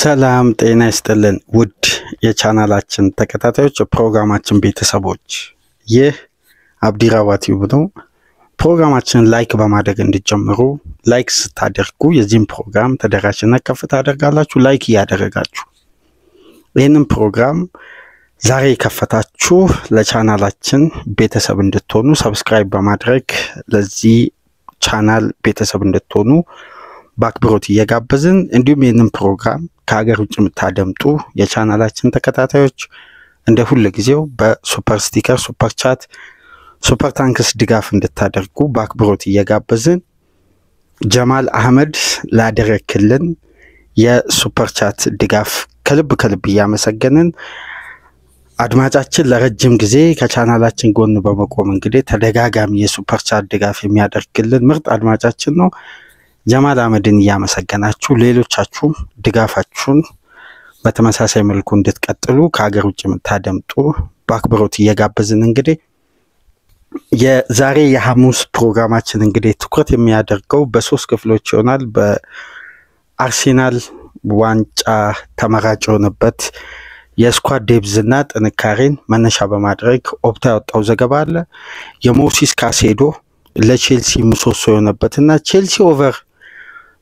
ሰላም ጤና ይስጥልን ውድ የቻናላችን ተከታታዮች ፕሮግራማችን ቤተሰቦች ይህ አብዲራዋ ቲዩብ ነው። ፕሮግራማችንን ላይክ በማድረግ እንድትጀምሩ ላይክ ስታደርጉ የዚህን ፕሮግራም ተደራሽነት ከፍ ታደርጋላችሁ። ላይክ ያደረጋችሁ ይህንን ፕሮግራም ዛሬ ከፈታችሁ ለቻናላችን ቤተሰብ እንድትሆኑ ሰብስክራይብ በማድረግ ለዚህ ቻናል ቤተሰብ እንድትሆኑ በአክብሮት እየጋበዝን እንዲሁም ይህንን ፕሮግራም ከሀገር ውጭ የምታደምጡ የቻናላችን ተከታታዮች እንደ ሁሉ ጊዜው በሱፐር ስቲከር፣ ሱፐር ቻት፣ ሱፐር ታንክስ ድጋፍ እንድታደርጉ በአክብሮት እየጋበዝን ጀማል አህመድ ላደረክልን የሱፐር ቻት ድጋፍ ከልብ እያመሰገንን አድማጫችን ለረጅም ጊዜ ከቻናላችን ጎን በመቆም እንግዲህ ተደጋጋሚ የሱፐር ቻት ድጋፍ የሚያደርግልን ምርጥ አድማጫችን ነው። ጀማል አህመድን እያመሰገናችሁ ሌሎቻችሁም ድጋፋችሁን በተመሳሳይ መልኩ እንድትቀጥሉ ከሀገር ውጭ የምታደምጡ በአክብሮት እየጋበዝን እንግዲህ የዛሬ የሐሙስ ፕሮግራማችን እንግዲህ ትኩረት የሚያደርገው በሶስት ክፍሎች ይሆናል። በአርሴናል ዋንጫ ተመራጭ የሆነበት የስኳድ ዴብዝና ጥንካሬን መነሻ በማድረግ ኦፕታ ያወጣው ዘገባ አለ። የሞሲስ ካሴዶ ለቼልሲ ምሰሶ የሆነበትና ቼልሲ ኦቨር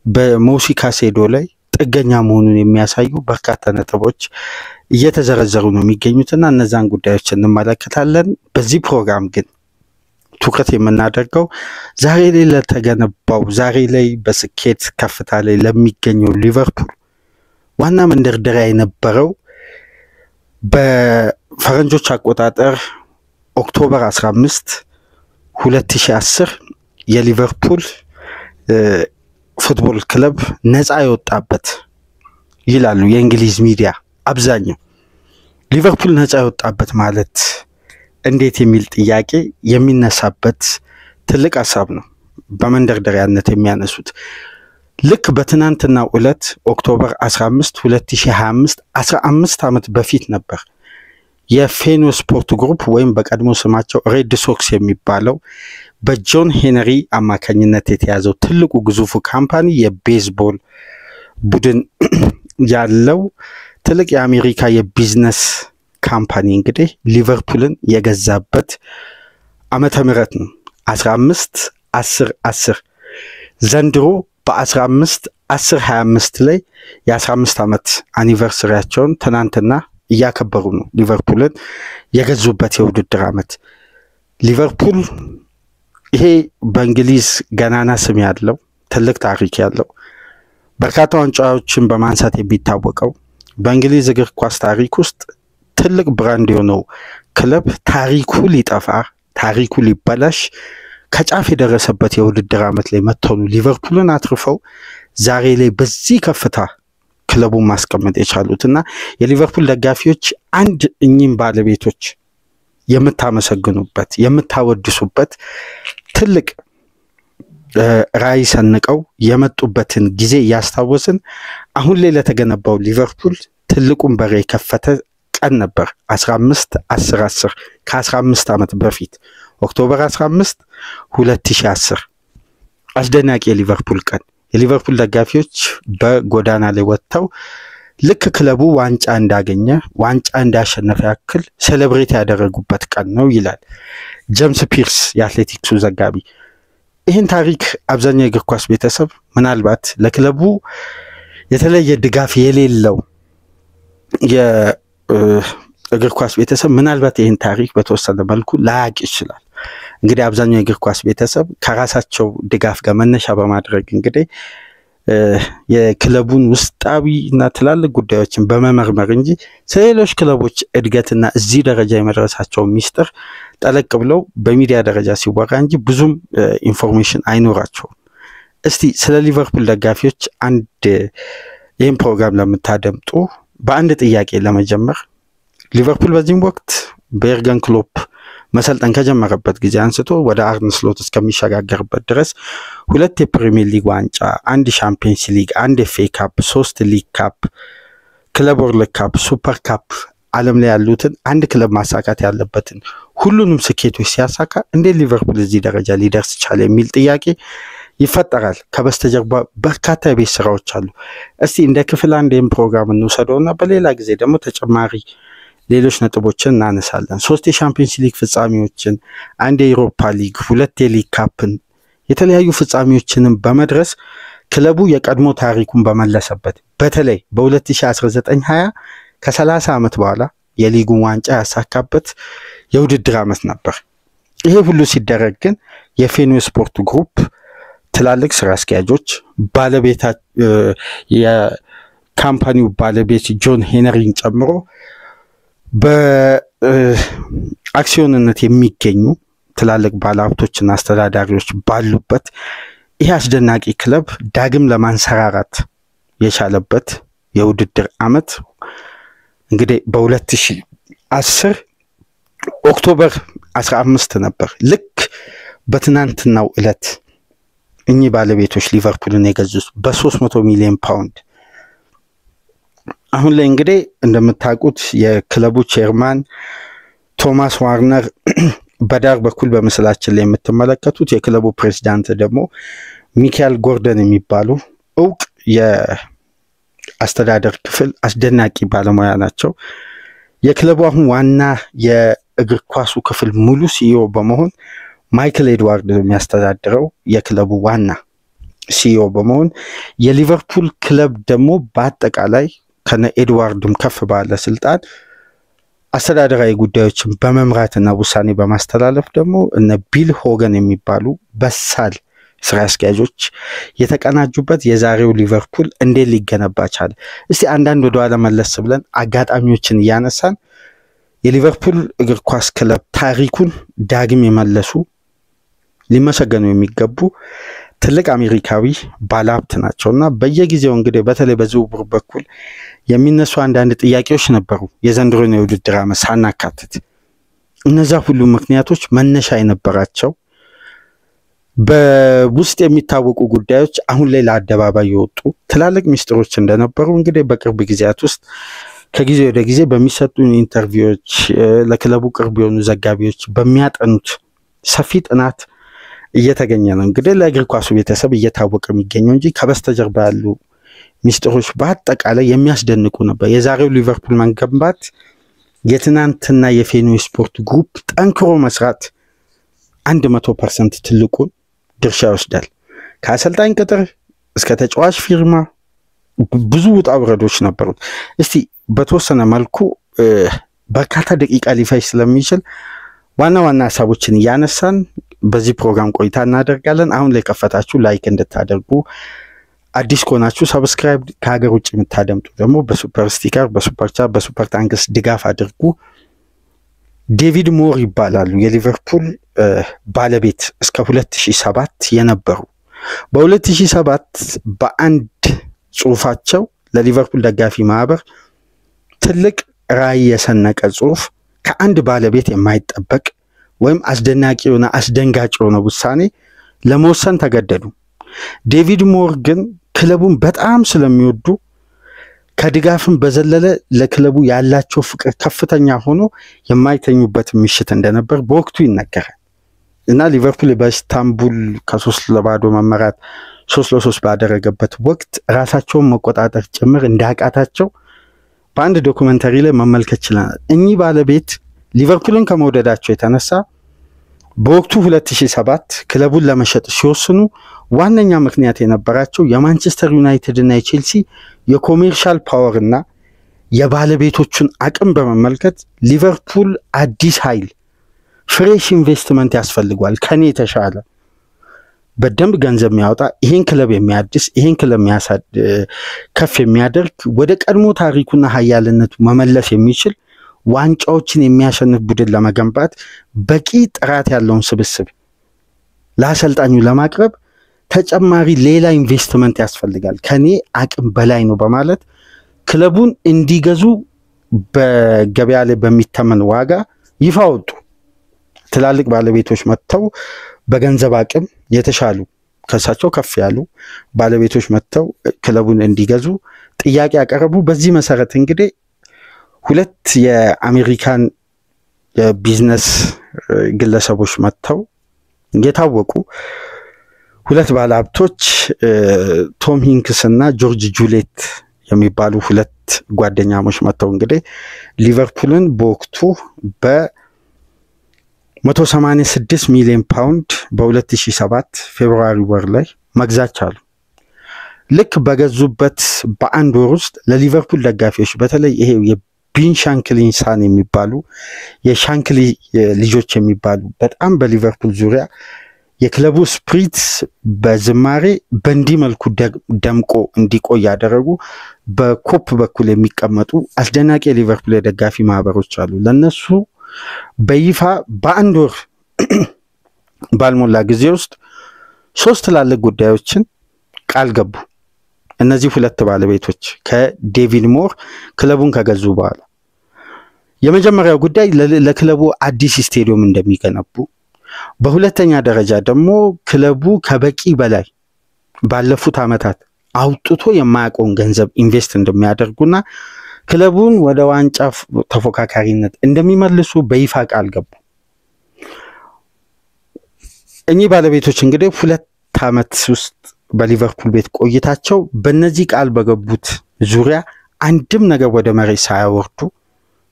በሞሲ ካሴዶ ላይ ጥገኛ መሆኑን የሚያሳዩ በርካታ ነጥቦች እየተዘረዘሩ ነው የሚገኙትና እነዛን ጉዳዮች እንመለከታለን። በዚህ ፕሮግራም ግን ትኩረት የምናደርገው ዛሬ ላይ ለተገነባው ዛሬ ላይ በስኬት ከፍታ ላይ ለሚገኘው ሊቨርፑል ዋና መንደርደሪያ የነበረው በፈረንጆች አቆጣጠር ኦክቶበር 15 2010 የሊቨርፑል ፉትቦል ክለብ ነፃ የወጣበት ይላሉ የእንግሊዝ ሚዲያ አብዛኛው። ሊቨርፑል ነፃ የወጣበት ማለት እንዴት የሚል ጥያቄ የሚነሳበት ትልቅ ሐሳብ ነው በመንደርደሪያነት የሚያነሱት። ልክ በትናንትናው ዕለት ኦክቶበር 15 2025 15 ዓመት በፊት ነበር የፌኖ ስፖርት ግሩፕ ወይም በቀድሞ ስማቸው ሬድ ሶክስ የሚባለው በጆን ሄነሪ አማካኝነት የተያዘው ትልቁ ግዙፉ ካምፓኒ የቤዝቦል ቡድን ያለው ትልቅ የአሜሪካ የቢዝነስ ካምፓኒ እንግዲህ ሊቨርፑልን የገዛበት ዓመተ ምህረት ነው 15/10/10 ዘንድሮ በ15/10/25 ላይ የ15 ዓመት አኒቨርሰሪያቸውን ትናንትና እያከበሩ ነው። ሊቨርፑልን የገዙበት የውድድር ዓመት ሊቨርፑል ይሄ በእንግሊዝ ገናና ስም ያለው ትልቅ ታሪክ ያለው በርካታ ዋንጫዎችን በማንሳት የሚታወቀው በእንግሊዝ እግር ኳስ ታሪክ ውስጥ ትልቅ ብራንድ የሆነው ክለብ ታሪኩ ሊጠፋ ታሪኩ ሊበላሽ ከጫፍ የደረሰበት የውድድር ዓመት ላይ መጥተው ሊቨርፑልን አትርፈው ዛሬ ላይ በዚህ ከፍታ ክለቡን ማስቀመጥ የቻሉትና የሊቨርፑል ደጋፊዎች አንድ እኚህን ባለቤቶች የምታመሰግኑበት የምታወድሱበት ትልቅ ራዕይ ሰንቀው የመጡበትን ጊዜ ያስታወስን አሁን ላይ ለተገነባው ሊቨርፑል ትልቁን በር የከፈተ ቀን ነበር 15/10/10 ከ15 ዓመት በፊት ኦክቶበር 15 2010 አስደናቂ የሊቨርፑል ቀን። የሊቨርፑል ደጋፊዎች በጎዳና ላይ ወጥተው ልክ ክለቡ ዋንጫ እንዳገኘ ዋንጫ እንዳሸነፈ ያክል ሴሌብሬት ያደረጉበት ቀን ነው ይላል ጄምስ ፒርስ የአትሌቲክሱ ዘጋቢ። ይህን ታሪክ አብዛኛው የእግር ኳስ ቤተሰብ ምናልባት ለክለቡ የተለየ ድጋፍ የሌለው የእግር ኳስ ቤተሰብ ምናልባት ይህን ታሪክ በተወሰነ መልኩ ላያቅ ይችላል። እንግዲህ አብዛኛው የእግር ኳስ ቤተሰብ ከራሳቸው ድጋፍ ጋር መነሻ በማድረግ እንግዲህ የክለቡን ውስጣዊና ትላልቅ ጉዳዮችን በመመርመር እንጂ ስለሌሎች ክለቦች እድገትና እዚህ ደረጃ የመድረሳቸው ሚስጥር ጠለቅ ብለው በሚዲያ ደረጃ ሲወራ እንጂ ብዙም ኢንፎርሜሽን አይኖራቸውም። እስቲ ስለ ሊቨርፑል ደጋፊዎች አንድ ይህን ፕሮግራም ለምታደምጡ በአንድ ጥያቄ ለመጀመር ሊቨርፑል በዚህም ወቅት በኤርገን ክሎፕ መሰልጠን ከጀመረበት ጊዜ አንስቶ ወደ አርነ ስሎት እስከሚሸጋገርበት ድረስ 2 የፕሪሚየር ሊግ ዋንጫ፣ 1 ሻምፒየንስ ሊግ፣ 1 ኤፍኤ ካፕ፣ 3 ሊግ ካፕ፣ ክለብ ወርልድ ካፕ፣ ሱፐር ካፕ ዓለም ላይ ያሉትን አንድ ክለብ ማሳካት ያለበትን ሁሉንም ስኬቶች ሲያሳካ እንዴት ሊቨርፑል እዚህ ደረጃ ሊደርስ ቻለ የሚል ጥያቄ ይፈጠራል። ከበስተጀርባ በርካታ የቤት ስራዎች አሉ። እስቲ እንደ ክፍል አንድ ፕሮግራም እንውሰደውና በሌላ ጊዜ ደግሞ ተጨማሪ ሌሎች ነጥቦችን እናነሳለን። 3 የሻምፒዮንስ ሊግ ፍጻሜዎችን፣ 1 የዩሮፓ ሊግ፣ 2 የሊግ ካፕን የተለያዩ ፍጻሜዎችንም በመድረስ ክለቡ የቀድሞ ታሪኩን በመለሰበት በተለይ በ2019-20 ከ30 ዓመት በኋላ የሊጉን ዋንጫ ያሳካበት የውድድር ዓመት ነበር። ይሄ ሁሉ ሲደረግ ግን የፌኖ ስፖርት ግሩፕ ትላልቅ ስራ አስኪያጆች የካምፓኒው ባለቤት ጆን ሄነሪን ጨምሮ በአክሲዮንነት የሚገኙ ትላልቅ ባለሀብቶችና አስተዳዳሪዎች ባሉበት ይህ አስደናቂ ክለብ ዳግም ለማንሰራራት የቻለበት የውድድር ዓመት እንግዲህ በ2010 ኦክቶበር 15 ነበር። ልክ በትናንትናው ዕለት እኚህ ባለቤቶች ሊቨርፑልን የገዙት በ300 ሚሊዮን ፓውንድ። አሁን ላይ እንግዲህ እንደምታውቁት የክለቡ ቼርማን ቶማስ ዋርነር በዳር በኩል በምስላችን ላይ የምትመለከቱት፣ የክለቡ ፕሬዝዳንት ደግሞ ሚካኤል ጎርደን የሚባሉ እውቅ የአስተዳደር ክፍል አስደናቂ ባለሙያ ናቸው። የክለቡ አሁን ዋና የእግር ኳሱ ክፍል ሙሉ ሲኢኦ በመሆን ማይክል ኤድዋርድ የሚያስተዳድረው የክለቡ ዋና ሲኢኦ በመሆን የሊቨርፑል ክለብ ደግሞ በአጠቃላይ ከነ ኤድዋርድም ከፍ ባለ ስልጣን አስተዳደራዊ ጉዳዮችን በመምራትና ውሳኔ በማስተላለፍ ደግሞ እነ ቢል ሆገን የሚባሉ በሳል ስራ አስኪያጆች የተቀናጁበት የዛሬው ሊቨርፑል እንዴት ሊገነባ ቻለ? እስቲ አንዳንድ ወደ ኋላ መለስ ብለን አጋጣሚዎችን እያነሳን የሊቨርፑል እግር ኳስ ክለብ ታሪኩን ዳግም የመለሱ ሊመሰገኑ የሚገቡ ትልቅ አሜሪካዊ ባለሀብት ናቸውና በየጊዜው እንግዲህ በተለይ በዝውውር በኩል የሚነሱ አንዳንድ ጥያቄዎች ነበሩ። የዘንድሮን የውድድር ዓመት ሳናካትት እነዛ ሁሉ ምክንያቶች መነሻ የነበራቸው በውስጥ የሚታወቁ ጉዳዮች አሁን ላይ ለአደባባይ የወጡ ትላልቅ ሚስጥሮች እንደነበሩ እንግዲህ በቅርብ ጊዜያት ውስጥ ከጊዜ ወደ ጊዜ በሚሰጡ ኢንተርቪዎች ለክለቡ ቅርብ የሆኑ ዘጋቢዎች በሚያጠኑት ሰፊ ጥናት እየተገኘ ነው። እንግዲህ ለእግር ኳሱ ቤተሰብ እየታወቀ የሚገኘው እንጂ ከበስተጀርባ ያሉ ሚስጥሮች በአጠቃላይ የሚያስደንቁ ነበር። የዛሬው ሊቨርፑል መገንባት የትናንትና የፌኖ ስፖርት ግሩፕ ጠንክሮ መስራት 100% ትልቁን ድርሻ ይወስዳል። ከአሰልጣኝ ቅጥር እስከ ተጫዋች ፊርማ ብዙ ውጣ ውረዶች ነበሩት። እስቲ በተወሰነ መልኩ በርካታ ደቂቃ ሊፈጅ ስለሚችል ዋና ዋና ሀሳቦችን እያነሳን በዚህ ፕሮግራም ቆይታ እናደርጋለን። አሁን ላይ ከፈታችሁ ላይክ እንድታደርጉ፣ አዲስ ከሆናችሁ ሰብስክራይብ፣ ከሀገር ውጭ የምታደምጡ ደግሞ በሱፐር ስቲከር፣ በሱፐር ቻት፣ በሱፐር ታንክስ ድጋፍ አድርጉ። ዴቪድ ሞር ይባላሉ። የሊቨርፑል ባለቤት እስከ 2007 የነበሩ በ2007 በአንድ ጽሁፋቸው ለሊቨርፑል ደጋፊ ማህበር ትልቅ ራዕይ የሰነቀ ጽሁፍ ከአንድ ባለቤት የማይጠበቅ ወይም አስደናቂ የሆነ አስደንጋጭ የሆነ ውሳኔ ለመወሰን ተገደዱ። ዴቪድ ሞር ግን ክለቡን በጣም ስለሚወዱ ከድጋፍም በዘለለ ለክለቡ ያላቸው ፍቅር ከፍተኛ ሆኖ የማይተኙበት ምሽት እንደነበር በወቅቱ ይነገራል እና ሊቨርፑል በኢስታንቡል ከ3-0 መመራት 3-3 ባደረገበት ወቅት ራሳቸውን መቆጣጠር ጭምር እንዳቃታቸው በአንድ ዶክመንተሪ ላይ መመልከት ይችላል። እኚህ ባለቤት ሊቨርፑልን ከመውደዳቸው የተነሳ በወቅቱ 2007 ክለቡን ለመሸጥ ሲወስኑ ዋነኛ ምክንያት የነበራቸው የማንቸስተር ዩናይትድ እና የቼልሲ የኮሜርሻል ፓወር እና የባለቤቶቹን አቅም በመመልከት ሊቨርፑል አዲስ ኃይል ፍሬሽ ኢንቨስትመንት ያስፈልጓል፣ ከኔ የተሻለ በደንብ ገንዘብ የሚያወጣ ይሄን ክለብ የሚያድስ ይሄን ክለብ ከፍ የሚያደርግ ወደ ቀድሞ ታሪኩና ኃያልነቱ መመለስ የሚችል ዋንጫዎችን የሚያሸንፍ ቡድን ለመገንባት በቂ ጥራት ያለውን ስብስብ ለአሰልጣኙ ለማቅረብ ተጨማሪ ሌላ ኢንቨስትመንት ያስፈልጋል፣ ከኔ አቅም በላይ ነው በማለት ክለቡን እንዲገዙ በገበያ ላይ በሚተመን ዋጋ ይፋ ወጡ። ትላልቅ ባለቤቶች መጥተው በገንዘብ አቅም የተሻሉ ከሳቸው ከፍ ያሉ ባለቤቶች መጥተው ክለቡን እንዲገዙ ጥያቄ ያቀረቡ። በዚህ መሰረት እንግዲህ ሁለት የአሜሪካን የቢዝነስ ግለሰቦች መጥተው የታወቁ ሁለት ባለሀብቶች ቶም ሂንክስ እና ጆርጅ ጁሌት የሚባሉ ሁለት ጓደኛሞች መጥተው እንግዲህ ሊቨርፑልን በወቅቱ በ186 ሚሊዮን ፓውንድ በ2007 ፌብሩዋሪ ወር ላይ መግዛት ቻሉ። ልክ በገዙበት በአንድ ወር ውስጥ ለሊቨርፑል ደጋፊዎች በተለይ ይሄ የቢን ሻንክሊ ሳን የሚባሉ የሻንክሊ ልጆች የሚባሉ በጣም በሊቨርፑል ዙሪያ የክለቡ ስፕሪት በዝማሬ በእንዲህ መልኩ ደምቆ እንዲቆይ ያደረጉ በኮፕ በኩል የሚቀመጡ አስደናቂ የሊቨርፑል የደጋፊ ማህበሮች አሉ። ለነሱ በይፋ በአንድ ወር ባልሞላ ጊዜ ውስጥ 3 ትላልቅ ጉዳዮችን ቃል ገቡ። እነዚህ ሁለት ባለቤቶች ከዴቪድ ሞር ክለቡን ከገዙ በኋላ የመጀመሪያው ጉዳይ ለክለቡ አዲስ ስቴዲየም እንደሚገነቡ፣ በሁለተኛ ደረጃ ደግሞ ክለቡ ከበቂ በላይ ባለፉት ዓመታት አውጥቶ የማያውቀውን ገንዘብ ኢንቨስት እንደሚያደርጉና ክለቡን ወደ ዋንጫ ተፎካካሪነት እንደሚመልሱ በይፋ ቃል ገቡ። እኚህ ባለቤቶች እንግዲህ 2 ዓመት ውስጥ በሊቨርፑል ቤት ቆይታቸው በእነዚህ ቃል በገቡት ዙሪያ አንድም ነገር ወደ መሬት ሳያወርዱ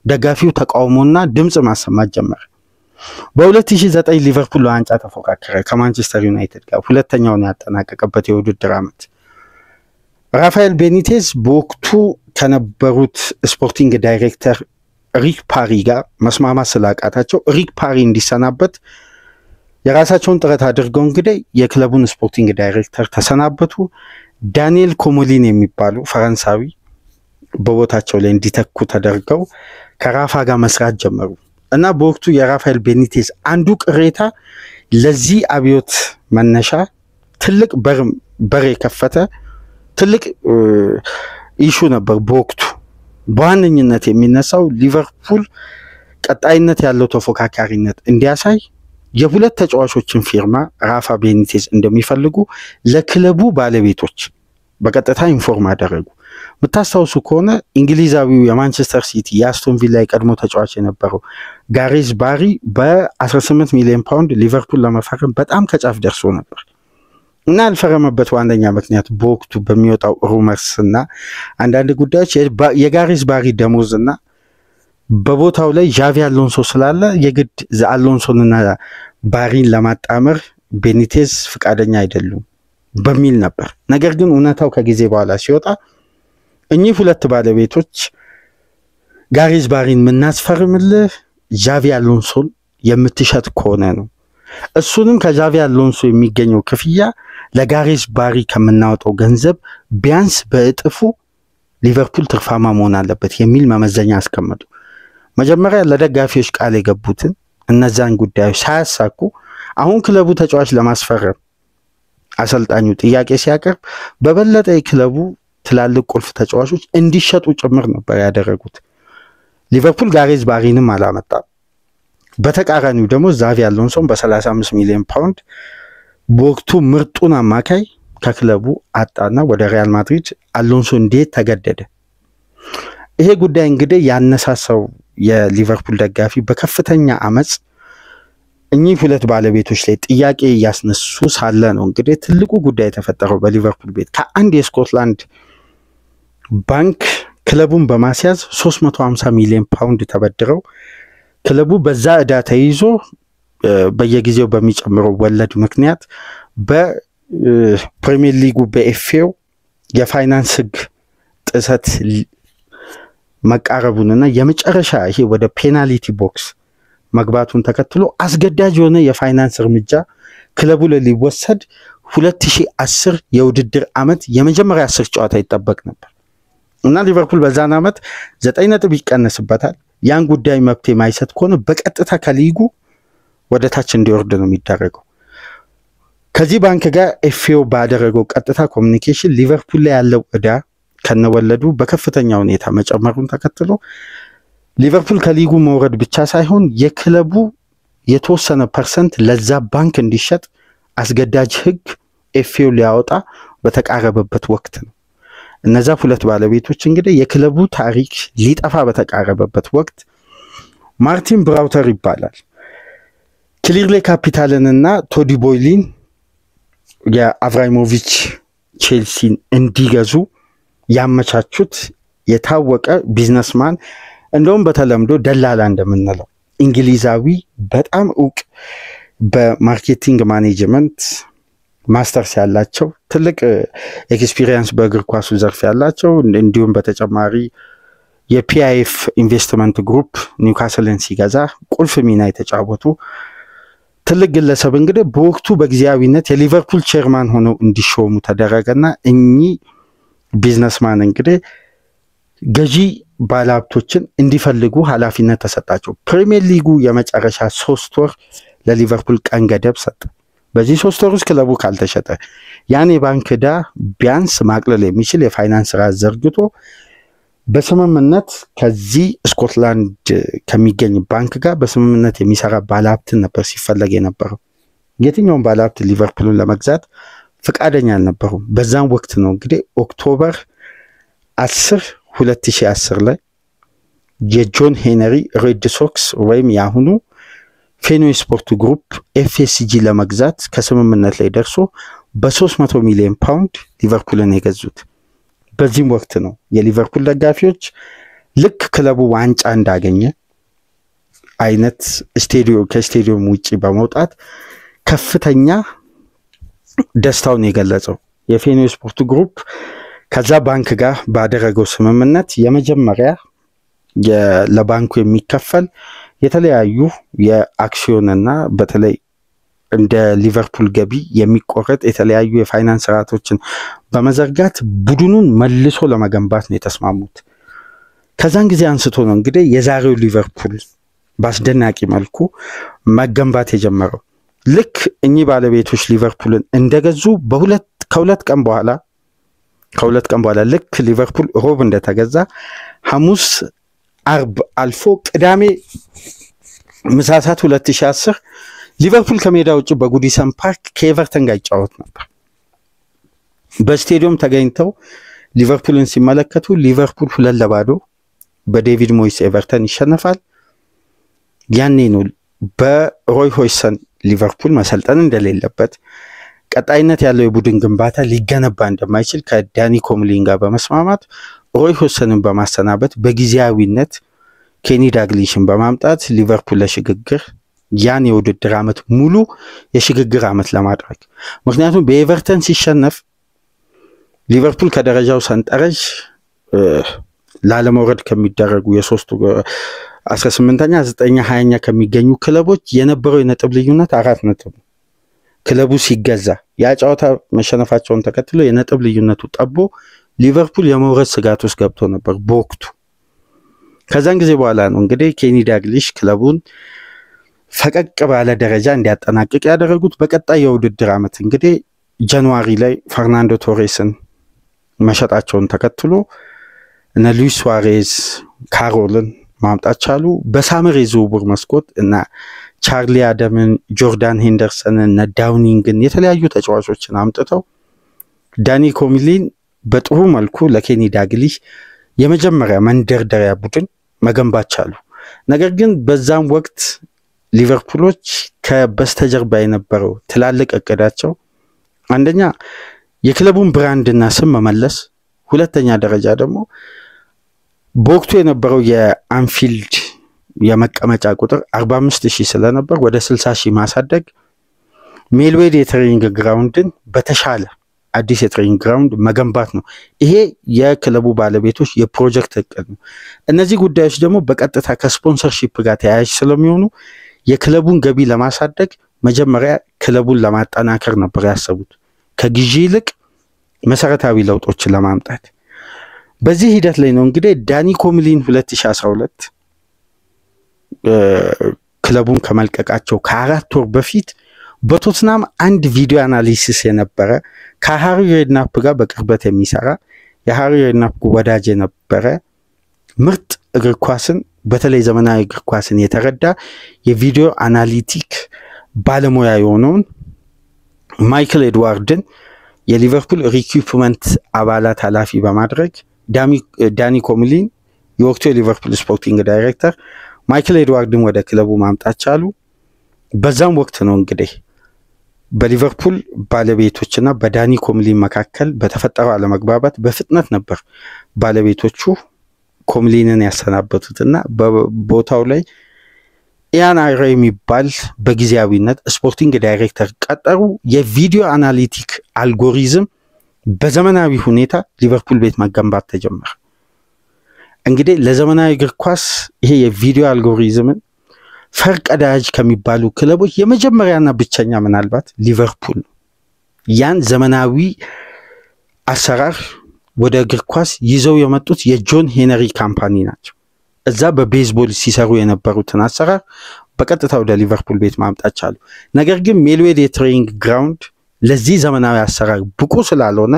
ደጋፊው ተቃውሞና ድምጽ ማሰማት ጀመረ። በ2009 ሊቨርፑል ለዋንጫ ተፎካከረ ከማንቸስተር ዩናይትድ ጋር ሁለተኛውን ያጠናቀቀበት የውድድር ዓመት። ራፋኤል ቤኒቴዝ በወቅቱ ከነበሩት ስፖርቲንግ ዳይሬክተር ሪክ ፓሪ ጋር መስማማት ስላቃታቸው ሪክ ፓሪ እንዲሰናበት የራሳቸውን ጥረት አድርገው እንግዲህ የክለቡን ስፖርቲንግ ዳይሬክተር ተሰናበቱ። ዳንኤል ኮሞሊን የሚባሉ ፈረንሳዊ በቦታቸው ላይ እንዲተኩ ተደርገው ከራፋ ጋር መስራት ጀመሩ እና በወቅቱ የራፋኤል ቤኒቴዝ አንዱ ቅሬታ ለዚህ አብዮት መነሻ ትልቅ በር የከፈተ ትልቅ ኢሹ ነበር። በወቅቱ በዋነኝነት የሚነሳው ሊቨርፑል ቀጣይነት ያለው ተፎካካሪነት እንዲያሳይ የሁለት ተጫዋቾችን ፊርማ ራፋ ቤኒቴዝ እንደሚፈልጉ ለክለቡ ባለቤቶች በቀጥታ ኢንፎርም አደረጉ። ምታስታውሱ ከሆነ እንግሊዛዊው የማንቸስተር ሲቲ የአስቶን ቪላ የቀድሞ ተጫዋች የነበረው ጋሬዝ ባሪ በ18 ሚሊዮን ፓውንድ ሊቨርፑል ለመፈረም በጣም ከጫፍ ደርሶ ነበር እና ያልፈረመበት ዋነኛ ምክንያት በወቅቱ በሚወጣው ሩመርስ እና አንዳንድ ጉዳዮች የጋሬዝ ባሪ ደሞዝና በቦታው ላይ ዣቪ አሎንሶ ስላለ የግድ አሎንሶንና ባሪን ለማጣመር ቤኒቴዝ ፍቃደኛ አይደሉም በሚል ነበር። ነገር ግን እውነታው ከጊዜ በኋላ ሲወጣ እኚህ ሁለት ባለቤቶች ጋሬዝ ባሪን ምናስፈርምልህ ዣቪ አሎንሶን የምትሸጥ ከሆነ ነው፣ እሱንም ከዣቪ አሎንሶ የሚገኘው ክፍያ ለጋሬዝ ባሪ ከምናወጣው ገንዘብ ቢያንስ በእጥፉ ሊቨርፑል ትርፋማ መሆን አለበት የሚል መመዘኛ አስቀመጡ። መጀመሪያ ለደጋፊዎች ቃል የገቡትን እነዛን ጉዳዮች ሳያሳኩ አሁን ክለቡ ተጫዋች ለማስፈረም አሰልጣኙ ጥያቄ ሲያቀርብ በበለጠ የክለቡ ትላልቅ ቁልፍ ተጫዋቾች እንዲሸጡ ጭምር ነበር ያደረጉት። ሊቨርፑል ጋሬዝ ባሪንም አላመጣም። በተቃራኒው ደግሞ ዣቪ አሎንሶን በ35 ሚሊዮን ፓውንድ በወቅቱ ምርጡን አማካይ ከክለቡ አጣና ወደ ሪያል ማድሪድ አሎንሶ እንዴት ተገደደ። ይሄ ጉዳይ እንግዲህ ያነሳሳው የሊቨርፑል ደጋፊ በከፍተኛ አመጽ እኚህ ሁለት ባለቤቶች ላይ ጥያቄ ያስነሱ ሳለ ነው እንግዲህ ትልቁ ጉዳይ የተፈጠረው በሊቨርፑል ቤት። ከአንድ የስኮትላንድ ባንክ ክለቡን በማስያዝ 350 ሚሊዮን ፓውንድ ተበድረው ክለቡ በዛ ዕዳ ተይዞ በየጊዜው በሚጨምረው ወለድ ምክንያት በፕሪሚየር ሊጉ በኤፍኤው የፋይናንስ ህግ ጥሰት መቃረቡንና የመጨረሻ ይሄ ወደ ፔናልቲ ቦክስ መግባቱን ተከትሎ አስገዳጅ የሆነ የፋይናንስ እርምጃ ክለቡ ላይ ሊወሰድ 2010 የውድድር ዓመት የመጀመሪያ 10 ጨዋታ ይጠበቅ ነበር እና ሊቨርፑል በዛን ዓመት 9 ነጥብ ይቀነስበታል። ያን ጉዳይ መብት የማይሰጥ ከሆነ በቀጥታ ከሊጉ ወደ ታች እንዲወርድ ነው የሚደረገው። ከዚህ ባንክ ጋር ኤፍኤው ባደረገው ቀጥታ ኮሙኒኬሽን ሊቨርፑል ላይ ያለው ዕዳ ከነወለዱ በከፍተኛ ሁኔታ መጨመሩን ተከትሎ ሊቨርፑል ከሊጉ መውረድ ብቻ ሳይሆን የክለቡ የተወሰነ ፐርሰንት ለዛ ባንክ እንዲሸጥ አስገዳጅ ህግ ኤፍኤው ሊያወጣ በተቃረበበት ወቅት ነው። እነዛ ሁለት ባለቤቶች እንግዲህ የክለቡ ታሪክ ሊጠፋ በተቃረበበት ወቅት ማርቲን ብራውተር ይባላል ክሊርሌ ካፒታልንና ቶዲ ቦይሊን የአብራሞቪች ቼልሲን እንዲገዙ ያመቻቹት የታወቀ ቢዝነስማን እንደውም በተለምዶ ደላላ እንደምንለው እንግሊዛዊ በጣም ዕውቅ በማርኬቲንግ ማኔጅመንት ማስተርስ ያላቸው ትልቅ ኤክስፒሪየንስ በእግር ኳሱ ዘርፍ ያላቸው እንዲሁም በተጨማሪ የፒአይኤፍ ኢንቨስትመንት ግሩፕ ኒውካስልን ሲገዛ ቁልፍ ሚና የተጫወቱ ትልቅ ግለሰብ እንግዲህ በወቅቱ በጊዜያዊነት የሊቨርፑል ቼርማን ሆነው እንዲሾሙ ተደረገና እኚህ ቢዝነስማን እንግዲህ ገዢ ባለሀብቶችን እንዲፈልጉ ኃላፊነት ተሰጣቸው። ፕሪሚየር ሊጉ የመጨረሻ 3 ወር ለሊቨርፑል ቀን ገደብ ሰጠ። በዚህ 3 ወር ውስጥ ክለቡ ካልተሸጠ ያን የባንክ ዕዳ ቢያንስ ማቅለል የሚችል የፋይናንስ ስራ ዘርግቶ በስምምነት ከዚህ ስኮትላንድ ከሚገኝ ባንክ ጋር በስምምነት የሚሰራ ባለሀብትን ነበር ሲፈለግ የነበረው። የትኛውም ባለሀብት ሊቨርፑልን ለመግዛት ፍቃደኛ አልነበሩም። በዛም ወቅት ነው እንግዲህ ኦክቶበር 10 2010 ላይ የጆን ሄነሪ ሬድ ሶክስ ወይም ያሁኑ ፌኖዌ ስፖርት ግሩፕ ኤፍኤስጂ ለመግዛት ከስምምነት ላይ ደርሶ በ300 ሚሊዮን ፓውንድ ሊቨርፑልን የገዙት። በዚህም ወቅት ነው የሊቨርፑል ደጋፊዎች ልክ ክለቡ ዋንጫ እንዳገኘ አይነት ከስቴዲየም ውጪ በመውጣት ከፍተኛ ደስታውን የገለጸው። የፌኖዌ ስፖርት ግሩፕ ከዛ ባንክ ጋር ባደረገው ስምምነት የመጀመሪያ ለባንኩ የሚከፈል የተለያዩ የአክሲዮንና በተለይ እንደ ሊቨርፑል ገቢ የሚቆረጥ የተለያዩ የፋይናንስ ስርዓቶችን በመዘርጋት ቡድኑን መልሶ ለመገንባት ነው የተስማሙት። ከዛን ጊዜ አንስቶ ነው እንግዲህ የዛሬው ሊቨርፑል በአስደናቂ መልኩ መገንባት የጀመረው። ልክ እኚህ ባለቤቶች ሊቨርፑልን እንደገዙ ከሁለት ቀን በኋላ ልክ ሊቨርፑል ሮብ እንደተገዛ ሐሙስ አርብ አልፎ ቅዳሜ ምሳ ሰዓት 2010 ሊቨርፑል ከሜዳ ውጭ በጉዲሰን ፓርክ ከኤቨርተን ጋር ይጫወት ነበር። በስቴዲየም ተገኝተው ሊቨርፑልን ሲመለከቱ ሊቨርፑል 2-0 በዴቪድ ሞይስ ኤቨርተን ይሸነፋል። ያኔ ነው በሮይ ሆይሰን ሊቨርፑል መሰልጠን እንደሌለበት ቀጣይነት ያለው የቡድን ግንባታ ሊገነባ እንደማይችል ከዳኒ ኮምሊን ጋር በመስማማት ሮይ ሆይሰንን በማሰናበት በጊዜያዊነት ኬኒ ዳግሊሽን በማምጣት ሊቨርፑል ለሽግግር ያን የውድድር ዓመት ሙሉ የሽግግር ዓመት ለማድረግ ምክንያቱም በኤቨርተን ሲሸነፍ ሊቨርፑል ከደረጃው ሰንጠረዥ ላለመውረድ ከሚደረጉ የሶስቱ 18ኛ 9ኛ 20ኛ ከሚገኙ ክለቦች የነበረው የነጥብ ልዩነት 4 ነጥብ። ክለቡ ሲገዛ ያ ጨዋታ መሸነፋቸውን ተከትሎ የነጥብ ልዩነቱ ጠቦ ሊቨርፑል የመውረድ ስጋት ውስጥ ገብቶ ነበር በወቅቱ። ከዛን ጊዜ በኋላ ነው እንግዲህ ኬኒ ዳግሊሽ ክለቡን ፈቀቅ ባለ ደረጃ እንዲያጠናቅቅ ያደረጉት። በቀጣይ የውድድር ዓመት እንግዲህ ጃንዋሪ ላይ ፈርናንዶ ቶሬስን መሸጣቸውን ተከትሎ እና ሉዊስ ሱዋሬዝ ካሮልን ማምጣት ቻሉ። በሳመር የዝውውር መስኮት እና ቻርሊ አደምን፣ ጆርዳን ሄንደርሰንን እና ዳውኒንግን የተለያዩ ተጫዋቾችን አምጥተው ዳኒ ኮምሊን በጥሩ መልኩ ለኬኒ ዳግሊሽ የመጀመሪያ መንደርደሪያ ቡድን መገንባት ቻሉ። ነገር ግን በዛም ወቅት ሊቨርፑሎች ከበስተጀርባ የነበረው ትላልቅ እቅዳቸው አንደኛ የክለቡን ብራንድና ስም መመለስ፣ ሁለተኛ ደረጃ ደግሞ በወቅቱ የነበረው የአንፊልድ የመቀመጫ ቁጥር 45000 ስለነበር ወደ 60000 ማሳደግ፣ ሜልዌድ የትሬኒንግ ግራውንድን በተሻለ አዲስ የትሬኒንግ ግራውንድ መገንባት ነው። ይሄ የክለቡ ባለቤቶች የፕሮጀክት እቅድ ነው። እነዚህ ጉዳዮች ደግሞ በቀጥታ ከስፖንሰርሺፕ ጋር ተያያዥ ስለሚሆኑ የክለቡን ገቢ ለማሳደግ መጀመሪያ ክለቡን ለማጠናከር ነበር ያሰቡት ከግዢ ይልቅ መሰረታዊ ለውጦችን ለማምጣት። በዚህ ሂደት ላይ ነው እንግዲህ ዳኒ ኮምሊን 2012 ክለቡን ከመልቀቃቸው ከ4 ወር በፊት በቶትናም አንድ ቪዲዮ አናሊሲስ የነበረ ከሃሪ ሬድናፕ ጋር በቅርበት የሚሰራ የሃሪ ሬድናፕ ወዳጅ የነበረ ምርጥ እግር ኳስን በተለይ ዘመናዊ እግር ኳስን የተረዳ የቪዲዮ አናሊቲክ ባለሙያ የሆነውን ማይክል ኤድዋርድን የሊቨርፑል ሪኩፕመንት አባላት ኃላፊ በማድረግ ዳኒ ኮምሊን የወቅቱ የሊቨርፑል ስፖርቲንግ ዳይሬክተር ማይክል ኤድዋርድን ወደ ክለቡ ማምጣት ቻሉ። በዛም ወቅት ነው እንግዲህ በሊቨርፑል ባለቤቶችና በዳኒ ኮምሊን መካከል በተፈጠረው አለመግባባት በፍጥነት ነበር ባለቤቶቹ ኮምሊንን ያሰናበቱትና በቦታው ላይ ኢያን አይሬ የሚባል በጊዜያዊነት ስፖርቲንግ ዳይሬክተር ቀጠሩ። የቪዲዮ አናሊቲክ አልጎሪዝም በዘመናዊ ሁኔታ ሊቨርፑል ቤት መገንባት ተጀመረ። እንግዲህ ለዘመናዊ እግር ኳስ ይሄ የቪዲዮ አልጎሪዝምን ፈርቀዳጅ ከሚባሉ ክለቦች የመጀመሪያና ብቸኛ ምናልባት ሊቨርፑል ነው። ያን ዘመናዊ አሰራር ወደ እግር ኳስ ይዘው የመጡት የጆን ሄነሪ ካምፓኒ ናቸው። እዛ በቤዝቦል ሲሰሩ የነበሩትን አሰራር በቀጥታ ወደ ሊቨርፑል ቤት ማምጣት ቻሉ። ነገር ግን ሜልዌድ የትሬኒንግ ግራውንድ ለዚህ ዘመናዊ አሰራር ብቁ ስላልሆነ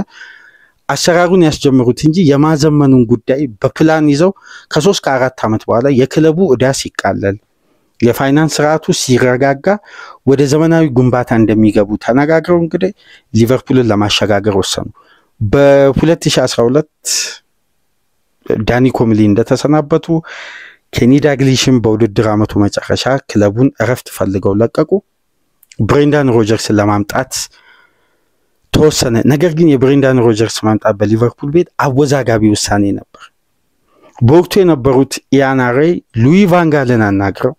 አሰራሩን ያስጀምሩት እንጂ የማዘመኑን ጉዳይ በፕላን ይዘው ከ3 ከ4 ዓመት በኋላ የክለቡ ዕዳ ሲቃለል የፋይናንስ ስርዓቱ ሲረጋጋ ወደ ዘመናዊ ግንባታ እንደሚገቡ ተነጋግረው እንግዲህ ሊቨርፑልን ለማሸጋገር ወሰኑ። በ2012 ዳኒ ኮምሊ እንደተሰናበቱ ኬኒ ዳግሊሽን በውድድር ዓመቱ መጨረሻ ክለቡን እረፍት ፈልገው ለቀቁ። ብሬንዳን ሮጀርስን ለማምጣት ተወሰነ። ነገር ግን የብሬንዳን ሮጀርስ ማምጣት በሊቨርፑል ቤት አወዛጋቢ ውሳኔ ነበር። በወቅቱ የነበሩት ኢያን አይሬ ሉዊ ቫን ጋልን አናግረው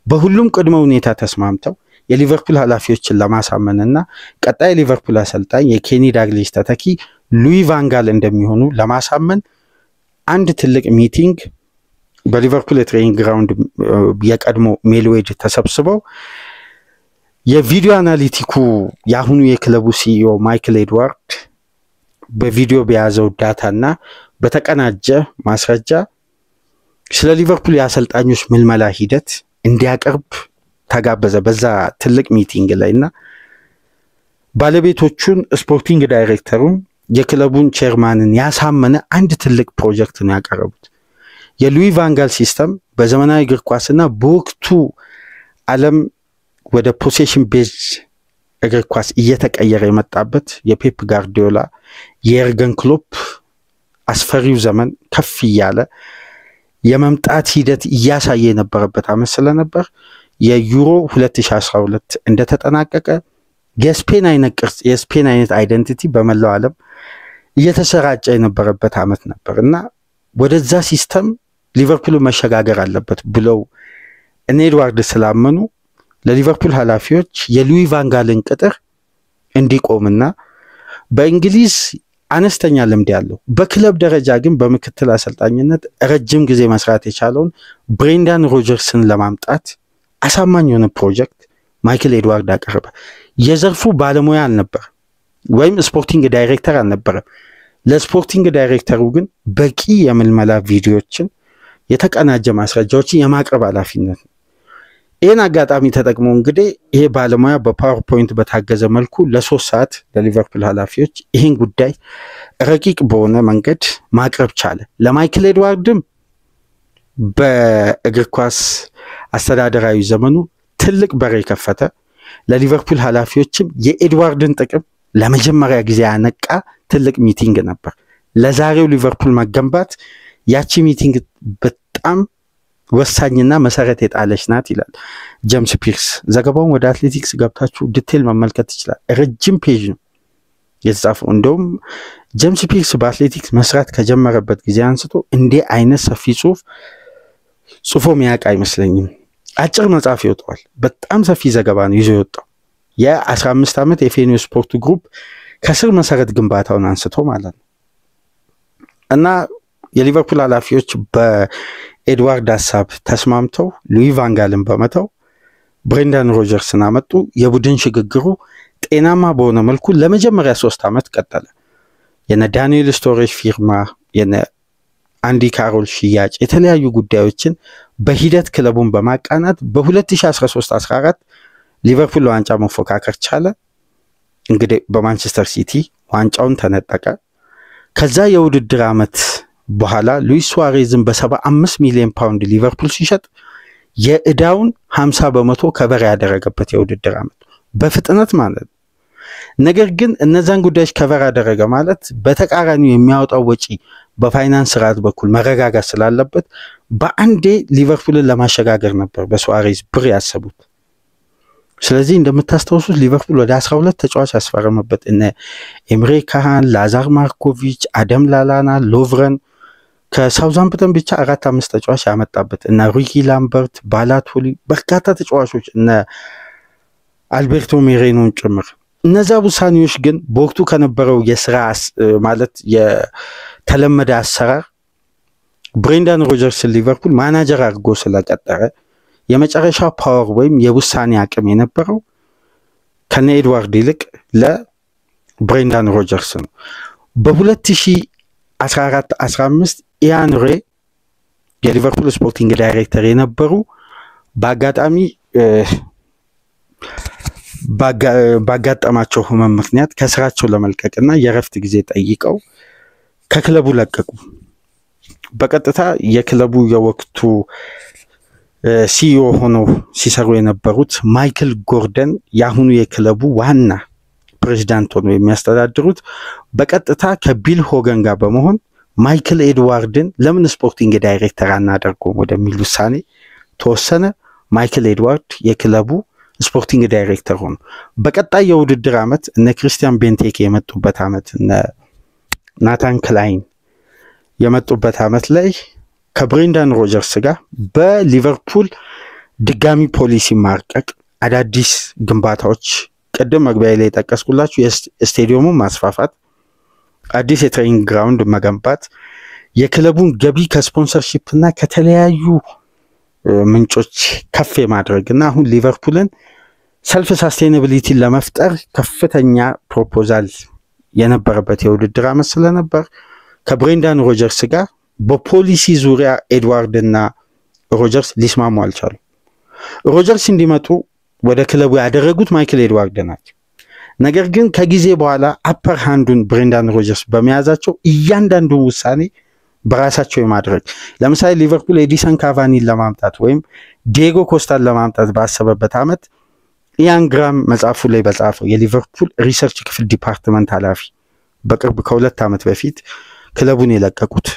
በሁሉም ቅድመ ሁኔታ ተስማምተው የሊቨርፑል ኃላፊዎችን ለማሳመንና ቀጣይ ሊቨርፑል አሰልጣኝ የኬኒ ዳግሊሽ ተተኪ ሉዊ ቫን ጋል እንደሚሆኑ ለማሳመን አንድ ትልቅ ሚቲንግ በሊቨርፑል የትሬኒንግ ግራውንድ የቀድሞ ሜልዌድ ተሰብስበው የቪዲዮ አናሊቲኩ ያሁኑ የክለቡ ሲኢኦ ማይክል ኤድዋርድ በቪዲዮ በያዘው ዳታና በተቀናጀ ማስረጃ ስለ ሊቨርፑል የአሰልጣኞች ምልመላ ሂደት እንዲያቀርብ ተጋበዘ በዛ ትልቅ ሚቲንግ ላይና ባለቤቶቹን ስፖርቲንግ ዳይሬክተሩን የክለቡን ቼርማንን ያሳመነ አንድ ትልቅ ፕሮጀክት ነው ያቀረቡት። የሉዊ ቫን ጋል ሲስተም በዘመናዊ እግር ኳስና በወቅቱ ዓለም ወደ ፖሴሽን ቤዝድ እግር ኳስ እየተቀየረ የመጣበት የፔፕ ጋርዲዮላ የኤርገን ክሎፕ አስፈሪው ዘመን ከፍ እያለ የመምጣት ሂደት እያሳየ የነበረበት ዓመት ስለነበር የዩሮ 2012 እንደተጠናቀቀ የስፔን አይነት ቅርጽ የስፔን አይነት አይደንቲቲ በመላው ዓለም እየተሰራጨ የነበረበት ዓመት ነበርና ወደዛ ሲስተም ሊቨርፑል መሸጋገር አለበት ብለው እነ ኤድዋርድ ስላመኑ ለሊቨርፑል ኃላፊዎች የሉዊ ቫን ጋልን ቅጥር እንዲቆምና በእንግሊዝ አነስተኛ ልምድ ያለው በክለብ ደረጃ ግን በምክትል አሰልጣኝነት ረጅም ጊዜ መስራት የቻለውን ብሬንዳን ሮጀርስን ለማምጣት አሳማኝ የሆነ ፕሮጀክት ማይክል ኤድዋርድ አቀረበ። የዘርፉ ባለሙያ አልነበር ወይም ስፖርቲንግ ዳይሬክተር አልነበር። ለስፖርቲንግ ዳይሬክተሩ ግን በቂ የምልመላ ቪዲዮዎችን የተቀናጀ ማስረጃዎችን የማቅረብ ኃላፊነት ነው። ይህን አጋጣሚ ተጠቅሞ እንግዲህ ይሄ ባለሙያ በፓወርፖይንት በታገዘ መልኩ ለ3 ሰዓት ለሊቨርፑል ኃላፊዎች ይህን ጉዳይ ረቂቅ በሆነ መንገድ ማቅረብ ቻለ። ለማይክል ኤድዋርድም በእግር ኳስ አስተዳደራዊ ዘመኑ ትልቅ በር የከፈተ ለሊቨርፑል ኃላፊዎችም የኤድዋርድን ጥቅም ለመጀመሪያ ጊዜ ያነቃ ትልቅ ሚቲንግ ነበር። ለዛሬው ሊቨርፑል መገንባት ያቺ ሚቲንግ በጣም ወሳኝና መሰረት የጣለች ናት ይላል ጄምስ ፒርስ። ዘገባውን ወደ አትሌቲክስ ገብታችሁ ዲቴል መመልከት ይችላል። ረጅም ፔጅ ነው የተጻፈው። እንደውም ጄምስ ፒርስ በአትሌቲክስ መስራት ከጀመረበት ጊዜ አንስቶ እንዲህ አይነት ሰፊ ጽፎ የሚያውቅ አይመስለኝም። አጭር መጽሐፍ ይወጣል። በጣም ሰፊ ዘገባ ነው ይዞ የወጣው። የ15 ዓመት የፌኒዮ ስፖርት ግሩፕ ከስር መሰረት ግንባታውን አንስቶ ማለት ነው። እና የሊቨርፑል ኃላፊዎች በኤድዋርድ ሐሳብ ተስማምተው ሉዊ ቫን ጋልን በመተው ብሬንዳን ሮጀርስን አመጡ። የቡድን ሽግግሩ ጤናማ በሆነ መልኩ ለመጀመሪያ 3 ዓመት ቀጠለ። የነ ዳንኤል ስቶሬጅ ፊርማ፣ የነ አንዲ ካሮል ሽያጭ፣ የተለያዩ ጉዳዮችን በሂደት ክለቡን በማቃናት በ2013-14 ሊቨርፑል ዋንጫ መፎካከር ቻለ። እንግዲህ በማንቸስተር ሲቲ ዋንጫውን ተነጠቀ። ከዛ የውድድር ዓመት በኋላ ሉዊስ ሱዋሬዝን በ75 ሚሊዮን ፓውንድ ሊቨርፑል ሲሸጥ የዕዳውን 50% ከበር ያደረገበት የውድድር ዓመት በፍጥነት ማለት ነው። ነገር ግን እነዛን ጉዳዮች ከበር ያደረገ ማለት በተቃራኒው የሚያወጣው ወጪ በፋይናንስ ስርዓት በኩል መረጋጋት ስላለበት በአንዴ ሊቨርፑልን ለማሸጋገር ነበር በሱዋሬዝ ብር ያሰቡት። ስለዚህ እንደምታስተውሱት ሊቨርፑል ወደ 12 ተጫዋች ያስፈረመበት እነ ኤምሬ ካሃን፣ ላዛር ማርኮቪች፣ አደም ላላና፣ ሎቭረን ከሳውዛምፕተን ብቻ 4-5 ተጫዋች ያመጣበት እና ሪኪ ላምበርት፣ ባላቶሊ በርካታ ተጫዋቾች እነ አልቤርቶ ሜሬኖን ጭምር። እነዛ ውሳኔዎች ግን በወቅቱ ከነበረው የስራ ማለት የተለመደ አሰራር ብሬንዳን ሮጀርስ ሊቨርፑል ማናጀር አድርጎ ስለቀጠረ የመጨረሻ ፓወር ወይም የውሳኔ አቅም የነበረው ከነ ኤድዋርድ ይልቅ ለብሬንዳን ሮጀርስ ነው። በ2014-15 ኢያን ሬ የሊቨርፑል ስፖርቲንግ ዳይሬክተር የነበሩ በአጋጣሚ ባጋጠማቸው ህመም ምክንያት ከስራቸው ለመልቀቅና የረፍት ጊዜ ጠይቀው ከክለቡ ለቀቁ። በቀጥታ የክለቡ የወቅቱ ሲኢኦ ሆነው ሲሰሩ የነበሩት ማይክል ጎርደን ያሁኑ የክለቡ ዋና ፕሬዝዳንት ሆነው የሚያስተዳድሩት በቀጥታ ከቢል ሆገን ጋር በመሆን ማይክል ኤድዋርድን ለምን ስፖርቲንግ ዳይሬክተር አናደርገውም ወደሚል ውሳኔ ተወሰነ። ማይክል ኤድዋርድ የክለቡ ስፖርቲንግ ዳይሬክተር ሆኑ። በቀጣይ የውድድር ዓመት እነ ክሪስቲያን ቤንቴኬ የመጡበት ዓመት እነ ናታን ክላይን የመጡበት ዓመት ላይ ከብሬንዳን ሮጀርስ ጋር በሊቨርፑል ድጋሚ ፖሊሲ ማርቀቅ፣ አዳዲስ ግንባታዎች ቀደም መግቢያ ላይ ተጠቀስኩላችሁ የስቴዲየሙን ማስፋፋት፣ አዲስ የትሬኒንግ ግራውንድ መገንባት፣ የክለቡን ገቢ ከስፖንሰርሺፕ እና ከተለያዩ ምንጮች ከፍ ማድረግና አሁን ሊቨርፑልን ሰልፍ ሳስቴናቢሊቲ ለመፍጠር ከፍተኛ ፕሮፖዛል የነበረበት የውድድር ዓመት ስለነበር ከብሬንዳን ሮጀርስ ጋር በፖሊሲ ዙሪያ ኤድዋርድ እና ሮጀርስ ሊስማሙ አልቻሉ። ሮጀርስ እንዲመጡ ወደ ክለቡ ያደረጉት ማይክል ኤድዋርድ ናቸው። ነገር ግን ከጊዜ በኋላ አፐር ሃንዱን ብሬንዳን ሮጀርስ በመያዛቸው እያንዳንዱ ውሳኔ በራሳቸው የማድረግ ለምሳሌ ሊቨርፑል ኤዲሰን ካቫኒን ለማምጣት ወይም ዲየጎ ኮስታን ለማምጣት ባሰበበት ዓመት ኢያን ግራም መጽሐፉ ላይ በጻፈው የሊቨርፑል ሪሰርች ክፍል ዲፓርትመንት ኃላፊ በቅርብ ከ2 ዓመት በፊት ክለቡን የለቀቁት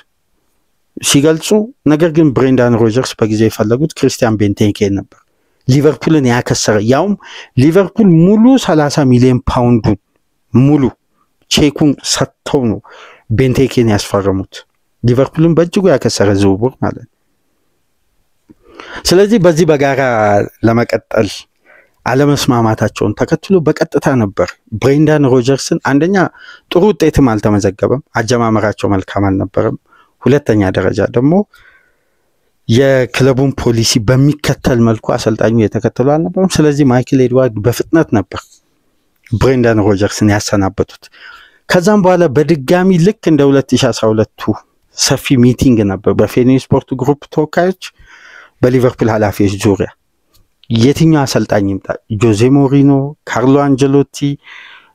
ሲገልጹ፣ ነገር ግን ብሬንዳን ሮጀርስ በጊዜው የፈለጉት ክሪስቲያን ቤንቴኬ ነበር። ሊቨርፑልን ያከሰረ ያውም ሊቨርፑል ሙሉ 30 ሚሊዮን ፓውንዱን ሙሉ ቼኩን ሰጥተው ነው ቤንቴኬን ያስፈረሙት። ሊቨርፑልን በእጅጉ ያከሰረ ዝውውር ማለት። ስለዚህ በዚህ በጋራ ለመቀጠል አለመስማማታቸውን ተከትሎ በቀጥታ ነበር ብሬንዳን ሮጀርስን አንደኛ ጥሩ ውጤትም አልተመዘገበም፣ አጀማመራቸው መልካም አልነበረም። ሁለተኛ ደረጃ ደግሞ የክለቡን ፖሊሲ በሚከተል መልኩ አሰልጣኙ የተከተሉ አልነበረም። ስለዚህ ማይክል ኤድዋርድ በፍጥነት ነበር ብሬንዳን ሮጀርስን ያሰናበቱት። ከዛም በኋላ በድጋሚ ልክ እንደ 2012ቱ ሰፊ ሚቲንግ ነበር በፌኒ ስፖርት ግሩፕ ተወካዮች በሊቨርፑል ኃላፊዎች ዙሪያ የትኛው አሰልጣኝ ይምጣ፣ ጆዜ ሞሪኖ፣ ካርሎ አንጀሎቲ፣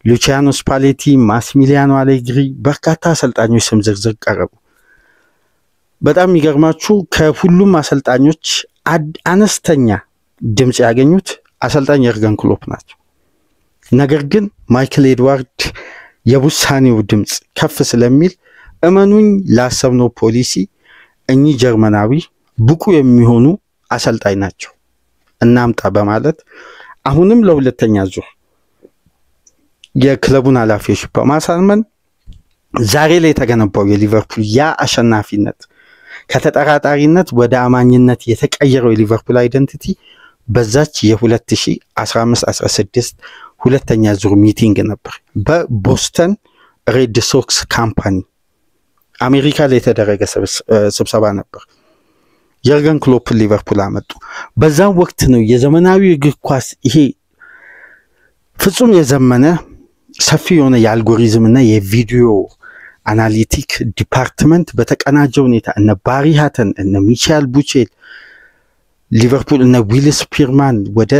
ሉቺያኖ ስፓሌቲ፣ ማሲሚሊያኖ አሌግሪ በርካታ አሰልጣኞች ስም ዝርዝር ቀረቡ። በጣም የሚገርማችሁ ከሁሉም አሰልጣኞች አነስተኛ ድምጽ ያገኙት አሰልጣኝ የርገን ክሎፕ ናቸው። ነገር ግን ማይክል ኤድዋርድ የውሳኔው ድምጽ ከፍ ስለሚል እመኑኝ ላሰብነው ፖሊሲ እኚህ ጀርመናዊ ብቁ የሚሆኑ አሰልጣኝ ናቸው እናምጣ በማለት አሁንም ለሁለተኛ ዙር የክለቡን ኃላፊዎች በማሳመን ዛሬ ላይ የተገነባው የሊቨርፑል ያ አሸናፊነት ከተጠራጣሪነት ወደ አማኝነት የተቀየረው የሊቨርፑል አይደንቲቲ በዛች የ2015-16 ሁለተኛ ዙር ሚቲንግ ነበር በቦስተን ሬድ ሶክስ ካምፓኒ አሜሪካ ላይ የተደረገ ስብሰባ ነበር። የርገን ክሎፕ ሊቨርፑል አመጡ። በዛው ወቅት ነው የዘመናዊ እግር ኳስ ይሄ ፍጹም የዘመነ ሰፊ የሆነ የአልጎሪዝም እና የቪዲዮ አናሊቲክ ዲፓርትመንት በተቀናጀ ሁኔታ እነ ባሪ ሃተን እነ ሚቻኤል ቡቼል ሊቨርፑል እነ ዊል ስፒርማን ወደ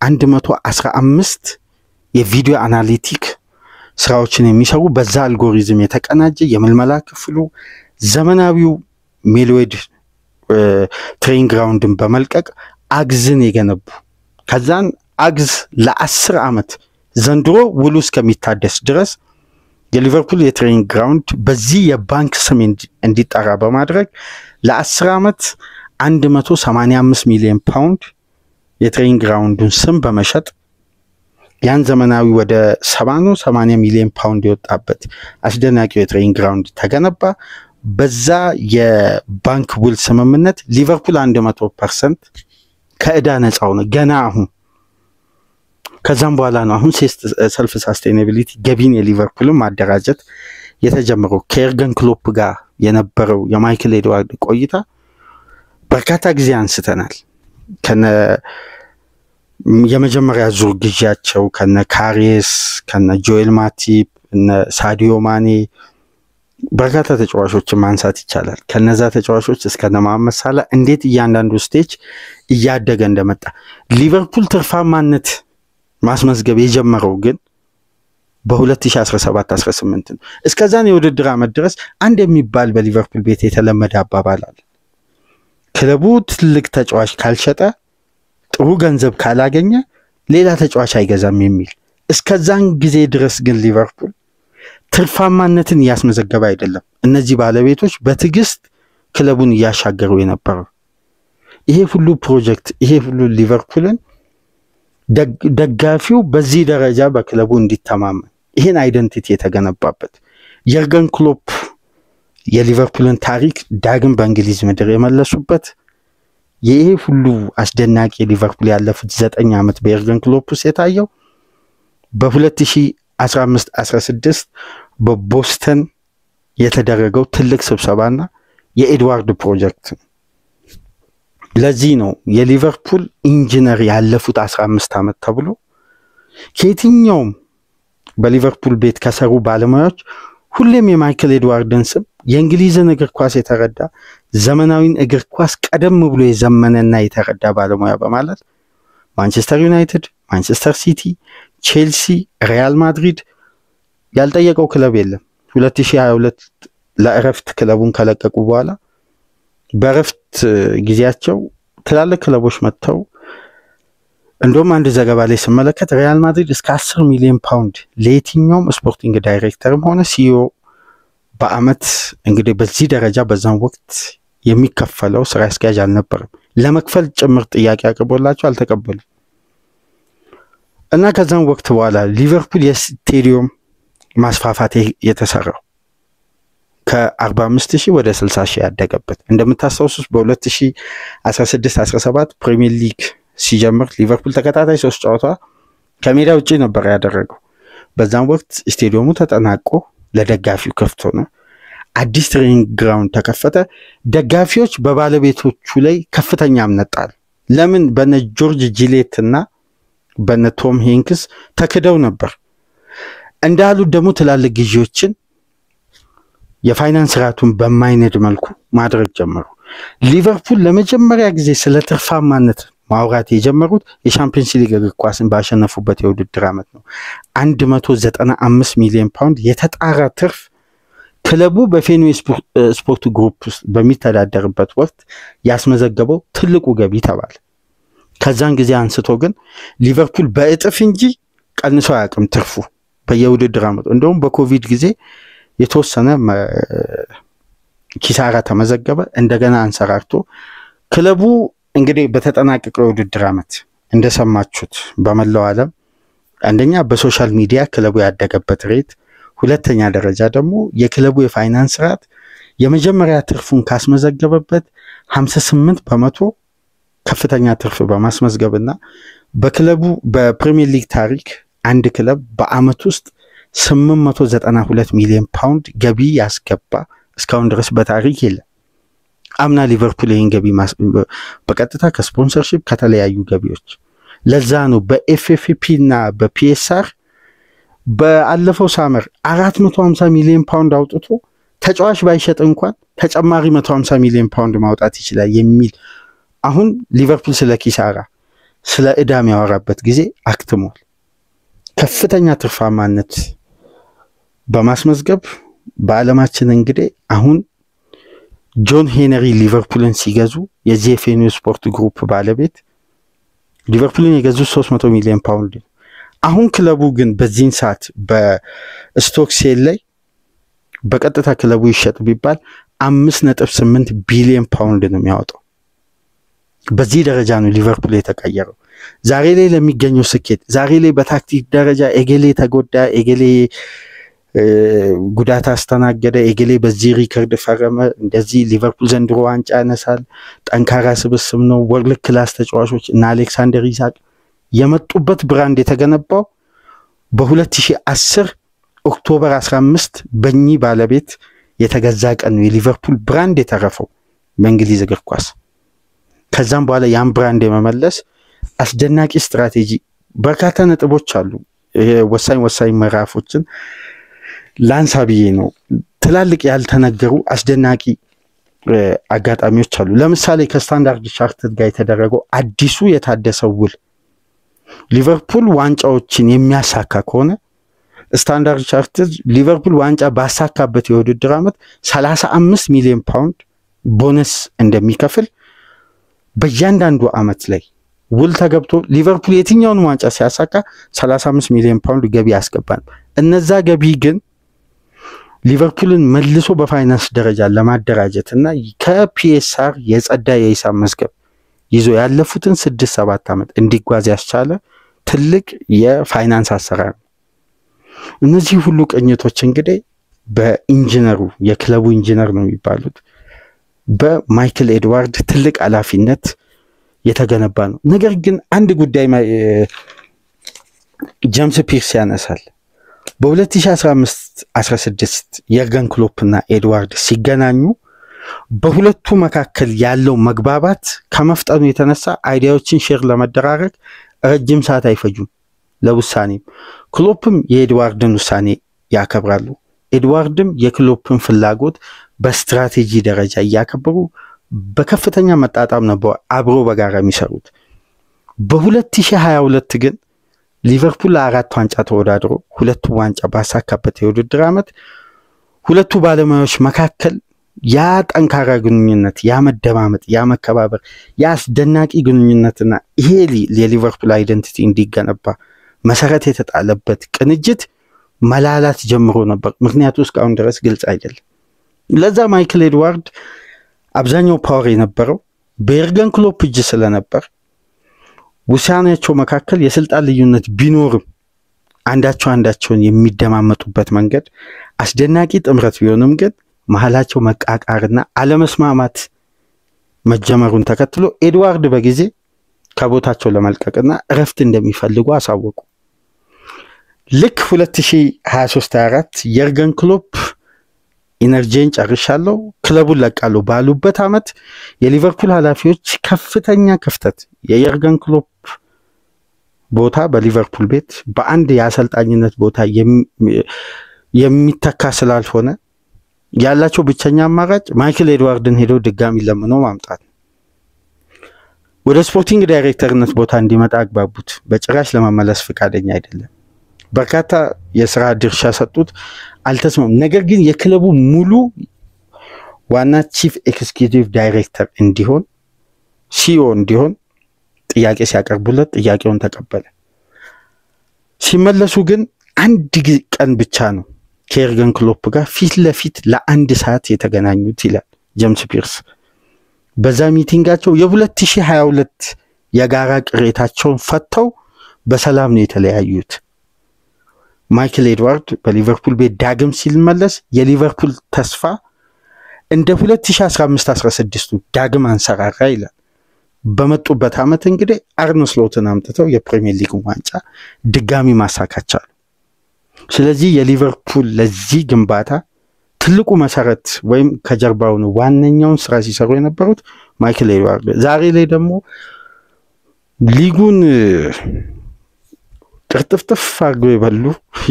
115 የቪዲዮ አናሊቲክ ስራዎችን የሚሰሩ በዛ አልጎሪዝም የተቀናጀ የምልመላ ክፍሉ ዘመናዊው ሜልዌድ ትሬኒንግ ግራውንድን በመልቀቅ አግዝን የገነቡ ከዛን አግዝ ለ10 ዓመት ዘንድሮ ውሉ እስከሚታደስ ድረስ የሊቨርፑል የትሬኒንግ ግራውንድ በዚህ የባንክ ስም እንዲጠራ በማድረግ ለ10 ዓመት 185 ሚሊዮን ፓውንድ የትሬኒንግ ግራውንዱን ስም በመሸጥ ያን ዘመናዊ ወደ 80 ሚሊዮን ፓውንድ የወጣበት አስደናቂው የትሬኒንግ ግራውንድ ተገነባ። በዛ የባንክ ውል ስምምነት ሊቨርፑል 100% ከዕዳ ነፃ ሆነ ገና አሁን። ከዛም በኋላ ነው አሁን ሰልፍ ሳስቴናቢሊቲ ገቢን የሊቨርፑልን ማደራጀት የተጀመረው። ከኤርገን ክሎፕ ጋር የነበረው የማይክል ኤድዋርድ ቆይታ በርካታ ጊዜ አንስተናል። ከነ የመጀመሪያ ዙር ግዢያቸው ከነ ካሬስ ከነ ጆኤል ማቲፕ እነ ሳዲዮ ማኔ በርካታ ተጫዋቾችን ማንሳት ይቻላል። ከነዛ ተጫዋቾች እስከ መሐመድ ሳላ እንዴት እያንዳንዱ ስቴጅ እያደገ እንደመጣ ሊቨርፑል ትርፋማነት ማስመዝገብ የጀመረው ግን በ2017-18 ነው። እስከዛን የውድድር ዓመት ድረስ አንድ የሚባል በሊቨርፑል ቤት የተለመደ አባባል አለ። ክለቡ ትልቅ ተጫዋች ካልሸጠ ጥሩ ገንዘብ ካላገኘ ሌላ ተጫዋች አይገዛም የሚል። እስከዛን ጊዜ ድረስ ግን ሊቨርፑል ትርፋማነትን ያስመዘገበ አይደለም። እነዚህ ባለቤቶች በትዕግስት ክለቡን እያሻገሩ የነበረው ይሄ ሁሉ ፕሮጀክት ይሄ ሁሉ ሊቨርፑልን ደጋፊው በዚህ ደረጃ በክለቡ እንዲተማመን ይሄን አይደንቲቲ የተገነባበት የርገን ክሎፕ የሊቨርፑልን ታሪክ ዳግም በእንግሊዝ ምድር የመለሱበት ይሄ ሁሉ አስደናቂ ሊቨርፑል ያለፉት 9 ዓመት በየርገን ክሎፕ ውስጥ የታየው በ2015-16 በቦስተን የተደረገው ትልቅ ስብሰባና የኤድዋርድ ፕሮጀክት። ለዚህ ነው የሊቨርፑል ኢንጂነር ያለፉት 15 ዓመት ተብሎ ከየትኛውም በሊቨርፑል ቤት ከሰሩ ባለሙያዎች ሁሌም የማይክል ኤድዋርድን ስም የእንግሊዝን እግር ኳስ የተረዳ ዘመናዊን እግር ኳስ ቀደም ብሎ የዘመነና የተረዳ ባለሙያ በማለት ማንቸስተር ዩናይትድ፣ ማንቸስተር ሲቲ፣ ቼልሲ፣ ሪያል ማድሪድ ያልጠየቀው ክለብ የለም። 2022 ለእረፍት ክለቡን ከለቀቁ በኋላ በእረፍት ጊዜያቸው ትላልቅ ክለቦች መጥተው እንደውም አንድ ዘገባ ላይ ስመለከት ሪያል ማድሪድ እስከ 10 ሚሊዮን ፓውንድ ለየትኛውም ስፖርቲንግ ዳይሬክተርም ሆነ ሲኢኦ በአመት እንግዲህ በዚህ ደረጃ በዛን ወቅት የሚከፈለው ስራ አስኪያጅ አልነበረም። ለመክፈል ጭምር ጥያቄ አቅርቦላቸው አልተቀበሉም። እና ከዛን ወቅት በኋላ ሊቨርፑል የስቴዲየም ማስፋፋት የተሰራው ከ45,000 ወደ 60,000 ያደገበት እንደምታስታውሱት በ2016-17 ፕሪሚየር ሊግ ሲጀምር ሊቨርፑል ተከታታይ 3 ጨዋታ ከሜዳ ውጪ ነበር ያደረገው። በዛን ወቅት ስቴዲየሙ ተጠናቆ ለደጋፊው ክፍት ሆነ። አዲስ ትሬኒንግ ግራውንድ ተከፈተ። ደጋፊዎች በባለቤቶቹ ላይ ከፍተኛ እምነት ጣሉ። ለምን? በነ ጆርጅ ጂሌት እና በነ ቶም ሄንክስ ተክደው ነበር። እንዳሉት ደግሞ ትላልቅ ግዢዎችን የፋይናንስ ስርዓቱን በማይነድ መልኩ ማድረግ ጀመሩ። ሊቨርፑል ለመጀመሪያ ጊዜ ስለ ትርፋማነት ማውራት የጀመሩት የሻምፒዮንስ ሊግ እግር ኳስን ባሸነፉበት የውድድር ዓመት ነው። 195 ሚሊዮን ፓውንድ የተጣራ ትርፍ ክለቡ በፌንዌይ ስፖርት ግሩፕ ውስጥ በሚተዳደርበት ወቅት ያስመዘገበው ትልቁ ገቢ ተባለ። ከዛን ጊዜ አንስቶ ግን ሊቨርፑል በእጥፍ እንጂ ቀንሶ አያውቅም ትርፉ በየውድድር ዓመቱ። እንደውም በኮቪድ ጊዜ የተወሰነ ኪሳራ ተመዘገበ። እንደገና አንሰራርቶ ክለቡ እንግዲህ በተጠናቀቀው የውድድር ዓመት እንደሰማችሁት በመላው ዓለም አንደኛ በሶሻል ሚዲያ ክለቡ ያደገበት ሬት፣ ሁለተኛ ደረጃ ደግሞ የክለቡ የፋይናንስ ስርዓት የመጀመሪያ ትርፉን ካስመዘገበበት 58% ከፍተኛ ትርፍ በማስመዝገብና በክለቡ በፕሪሚየር ሊግ ታሪክ አንድ ክለብ በአመት ውስጥ 892 ሚሊዮን ፓውንድ ገቢ ያስገባ እስካሁን ድረስ በታሪክ የለም። አምና ሊቨርፑል ይህን ገቢ በቀጥታ ከስፖንሰርሺፕ ከተለያዩ ገቢዎች ለዛ ነው በኤፍኤፍፒ እና በፒኤስአር በአለፈው ሳመር 450 ሚሊዮን ፓውንድ አውጥቶ ተጫዋች ባይሸጥ እንኳን ተጨማሪ 150 ሚሊዮን ፓውንድ ማውጣት ይችላል የሚል አሁን ሊቨርፑል ስለ ኪሳራ ስለ ዕዳ የሚያወራበት ጊዜ አክትሟል። ከፍተኛ ትርፋማነት በማስመዝገብ በዓለማችን እንግዲህ አሁን ጆን ሄነሪ ሊቨርፑልን ሲገዙ የዚህ ፌንዌይ ስፖርት ግሩፕ ባለቤት ሊቨርፑልን የገዙት 300 ሚሊዮን ፓውንድ። አሁን ክለቡ ግን በዚህን ሰዓት በስቶክ ሴል ላይ በቀጥታ ክለቡ ይሸጥ ቢባል 5.8 ቢሊዮን ፓውንድ ነው የሚያወጣው። በዚህ ደረጃ ነው ሊቨርፑል የተቀየረው። ዛሬ ላይ ለሚገኘው ስኬት ዛሬ ላይ በታክቲክ ደረጃ ኤጌሌ ተጎዳ፣ ኤጌሌ ጉዳት አስተናገደ፣ ኤጌሌ በዚህ ሪከርድ ፈረመ፣ እንደዚህ ሊቨርፑል ዘንድሮ ዋንጫ ያነሳል፣ ጠንካራ ስብስብ ነው፣ ወርልድ ክላስ ተጫዋቾች እና አሌክሳንደር ኢሳቅ የመጡበት ብራንድ የተገነባው በ2010 ኦክቶበር 15 በእኚህ ባለቤት የተገዛ ቀን ነው የሊቨርፑል ብራንድ የተረፈው በእንግሊዝ እግር ኳስ። ከዛም በኋላ ያን ብራንድ የመመለስ አስደናቂ ስትራቴጂ በርካታ ነጥቦች አሉ። ወሳኝ ምዕራፎችን ላንሳ ብዬ ነው። ትላልቅ ያልተነገሩ አስደናቂ አጋጣሚዎች አሉ። ለምሳሌ ከስታንዳርድ ቻርተርድ ጋር የተደረገው አዲሱ የታደሰው ውል ሊቨርፑል ዋንጫዎችን የሚያሳካ ከሆነ ስታንዳርድ ቻርተርድ ሊቨርፑል ዋንጫ ባሳካበት የውድድር ዓመት 35 ሚሊዮን ፓውንድ ቦነስ እንደሚከፍል በእያንዳንዱ ዓመት ላይ ውል ተገብቶ ሊቨርፑል የትኛውን ዋንጫ ሲያሳካ 35 ሚሊዮን ፓውንድ ገቢ ያስገባል። እነዛ ገቢ ግን ሊቨርፑልን መልሶ በፋይናንስ ደረጃ ለማደራጀትና ከፒኤስአር የጸዳ የሂሳብ መዝገብ ይዞ ያለፉትን 6-7 ዓመት እንዲጓዝ ያስቻለ ትልቅ የፋይናንስ አሰራር። እነዚህ ሁሉ ቅኝቶች እንግዲህ በኢንጂነሩ የክለቡ ኢንጂነር ነው የሚባሉት በማይክል ኤድዋርድ ትልቅ ኃላፊነት የተገነባ ነው። ነገር ግን አንድ ጉዳይ ጄምስ ፒርስ ያነሳል። በ2015-16 የርገን ክሎፕ እና ኤድዋርድ ሲገናኙ በሁለቱ መካከል ያለው መግባባት ከመፍጠኑ የተነሳ አይዲያዎችን ሼር ለመደራረግ ረጅም ሰዓት አይፈጁም ለውሳኔም። ክሎፕም የኤድዋርድን ውሳኔ ያከብራሉ፣ ኤድዋርድም የክሎፕን ፍላጎት በስትራቴጂ ደረጃ እያከበሩ በከፍተኛ መጣጣም ነበር አብሮ በጋራ የሚሰሩት። በ2022 ግን ሊቨርፑል 4 ዋንጫ ተወዳድሮ 2 ዋንጫ ባሳካበት የውድድር ዓመት ሁለቱ ባለሙያዎች መካከል ያ ጠንካራ ግንኙነት፣ ያ መደማመጥ፣ ያ መከባበር፣ ያ አስደናቂ ግንኙነትና ይሄ የሊቨርፑል አይደንቲቲ እንዲገነባ መሰረት የተጣለበት ቅንጅት መላላት ጀምሮ ነበር። ምክንያቱ እስካሁን ድረስ ግልጽ አይደለም። ለዛ ማይክል ኤድዋርድ አብዛኛው ፓወር የነበረው በኤርገን ክሎፕ እጅ ስለነበር ውሳኔያቸው መካከል የስልጣን ልዩነት ቢኖርም አንዳቸውን የሚደማመጡበት መንገድ አስደናቂ ጥምረት ቢሆንም ግን መሐላቸው መቃቃርና አለመስማማት መጀመሩን ተከትሎ ኤድዋርድ በጊዜ ከቦታቸው ለመልቀቅና እረፍት እንደሚፈልጉ አሳወቁ። ልክ 2023-24 የርገን ክሎፕ ኢነርጂን ጨርሻለሁ ክለቡን ለቃለሁ ባሉበት ዓመት የሊቨርፑል ኃላፊዎች ከፍተኛ ክፍተት የየርገን ክሎፕ ቦታ በሊቨርፑል ቤት በአንድ የአሰልጣኝነት ቦታ የሚተካ ስላልሆነ ያላቸው ብቸኛ አማራጭ ማይክል ኤድዋርድን ሄደው ድጋሚ ለምኖ ማምጣት። ወደ ስፖርቲንግ ዳይሬክተርነት ቦታ እንዲመጣ አግባቡት። በጭራሽ ለመመለስ ፈቃደኛ አይደለም። በርካታ የሥራ ድርሻ ሰጡት፣ አልተስማም። ነገር ግን የክለቡ ሙሉ ዋና ቺፍ ኤክስኪዩቲቭ ዳይሬክተር እንዲሆን ሲኦ እንዲሆን ጥያቄ ሲያቀርቡለት ጥያቄውን ተቀበለ። ሲመለሱ ግን አንድ ቀን ብቻ ነው ከኤርገን ክሎፕ ጋር ፊት ለፊት ለ1 ሰዓት የተገናኙት ይላል ጄምስ ፒርስ። በዛ ሚቲንጋቸው የ2022 የጋራ ቅሬታቸውን ፈተው በሰላም ነው የተለያዩት። ማይክል ኤድዋርድ በሊቨርፑል ቤት ዳግም ሲመለስ የሊቨርፑል ተስፋ እንደ 2015-16 ዳግም አንሰራራ ይላል። በመጡበት ዓመት እንግዲህ አርነ ስሎትን አምጥተው የፕሪሚየር ሊግ ዋንጫ ድጋሚ ማሳካት ቻሉ። ስለዚህ የሊቨርፑል ለዚህ ግንባታ ትልቁ መሰረት ወይም ከጀርባው ነው ዋነኛውን ስራ ሲሰሩ የነበሩት ማይክል ኤድዋርድ። ዛሬ ላይ ደግሞ ሊጉን ጥርጥፍጥፍ አድርገው የበሉ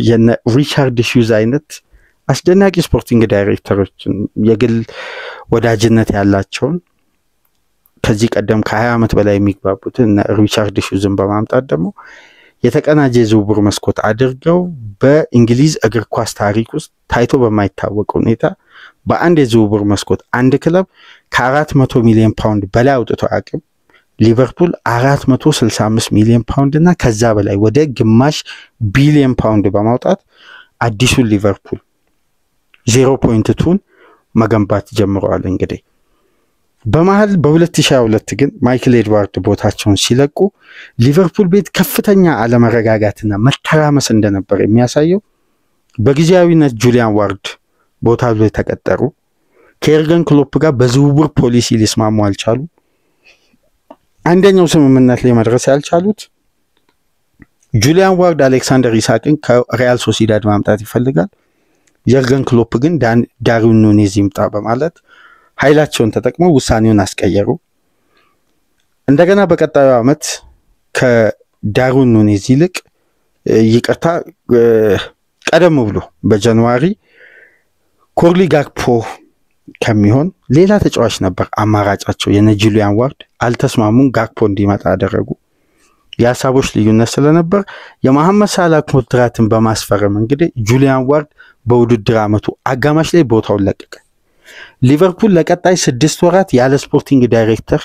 የነ ሪቻርድ ሂውዝ አይነት አስደናቂ ስፖርቲንግ ዳይሬክተሮችን የግል ወዳጅነት ያላቸውን ከዚህ ቀደም ከ20 ዓመት በላይ የሚግባቡትን ሪቻርድ ሂውዝን በማምጣት ደግሞ የተቀናጀ ዝውውር መስኮት አድርገው በእንግሊዝ እግር ኳስ ታሪክ ውስጥ ታይቶ በማይታወቅ ሁኔታ በአንድ የዝውውር መስኮት አንድ ክለብ ከ400 ሚሊዮን ፓውንድ በላይ አውጥቶ አቅም ሊቨርፑል 465 ሚሊዮን ፓውንድ እና ከዛ በላይ ወደ ግማሽ ቢሊዮን ፓውንድ በማውጣት አዲሱን ሊቨርፑል 0.2 መገንባት ጀምረዋል። እንግዲህ በመሃል በ2022 ግን ማይክል ኤድዋርድ ቦታቸውን ሲለቁ ሊቨርፑል ቤት ከፍተኛ አለመረጋጋትና መተራመስ እንደነበር የሚያሳየው በጊዜያዊነት ጁሊያን ዋርድ ቦታው ላይ ተቀጠሩ። ከኤርገን ክሎፕ ጋር በዝውውር ፖሊሲ ሊስማሙ አልቻሉ። አንደኛው ስምምነት ላይ መድረስ ያልቻሉት ጁሊያን ዋርድ አሌክሳንደር ኢሳቅን ከሪያል ሶሲዳድ ማምጣት ይፈልጋል። የርገን ክሎፕ ግን ዳርዊን ኑኔዝ ይምጣ በማለት ኃይላቸውን ተጠቅመው ውሳኔውን አስቀየሩ። እንደገና በቀጣዩ ዓመት ከዳርዊን ኑኔዝ ይልቅ ይቅርታ ቀደም ብሎ በጃንዋሪ ኮርሊ ጋክፖ ከሚሆን ሌላ ተጫዋች ነበር አማራጫቸው። የነ ጁሊያን ዋርድ አልተስማሙም። ጋክፖ እንዲመጣ አደረጉ። የሀሳቦች ልዩነት ስለነበር የመሐመድ ሳላህ ኮንትራትን በማስፈረም እንግዲህ ጁሊያን ዋርድ በውድድር ዓመቱ አጋማሽ ላይ ቦታውን ለቀቀ። ሊቨርፑል ለቀጣይ 6 ወራት ያለ ስፖርቲንግ ዳይሬክተር